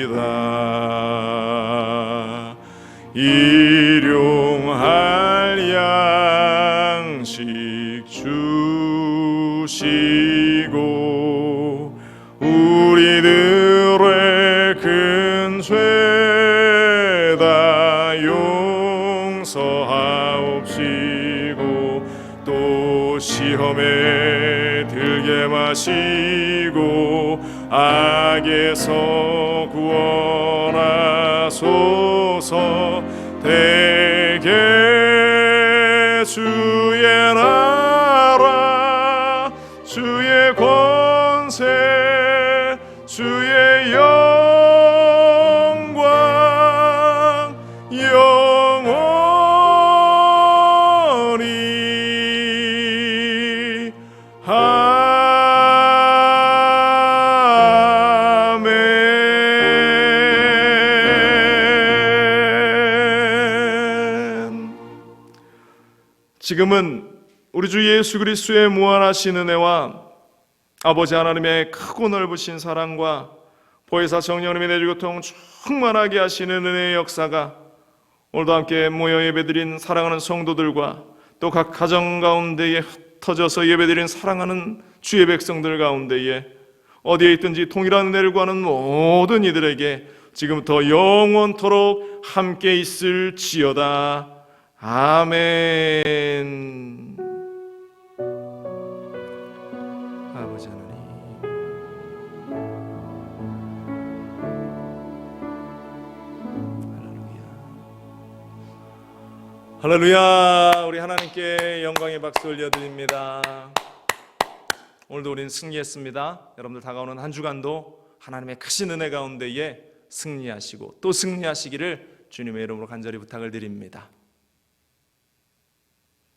이루어지이다. 일용할 양식 주시고 우리들의 큰 죄 다 용서하옵시고 또 시험에 들게 하시고 악에서 구원하소서. 대개 주의 나라 주의 권세 주의 영광 영원히 아멘. 지금은 우리 주 예수 그리스도의 무한하신 은혜와 아버지 하나님의 크고 넓으신 사랑과 보혜사 성령님의 내주교통 충만하게 하시는 은혜의 역사가 오늘도 함께 모여 예배드린 사랑하는 성도들과 또 각 가정 가운데에 흩어져서 예배드린 사랑하는 주의 백성들 가운데에 어디에 있든지 동일한 은혜를 구하는 모든 이들에게 지금부터 영원토록 함께 있을지어다. 아멘. 아버지 하나님, 할렐루야. 우리 하나님께 영광의 박수 올려드립니다. 오늘도 우리는 승리했습니다. 여러분들 다가오는 한 주간도 하나님의 크신 은혜 가운데에 승리하시고 또 승리하시기를 주님의 이름으로 간절히 부탁을 드립니다.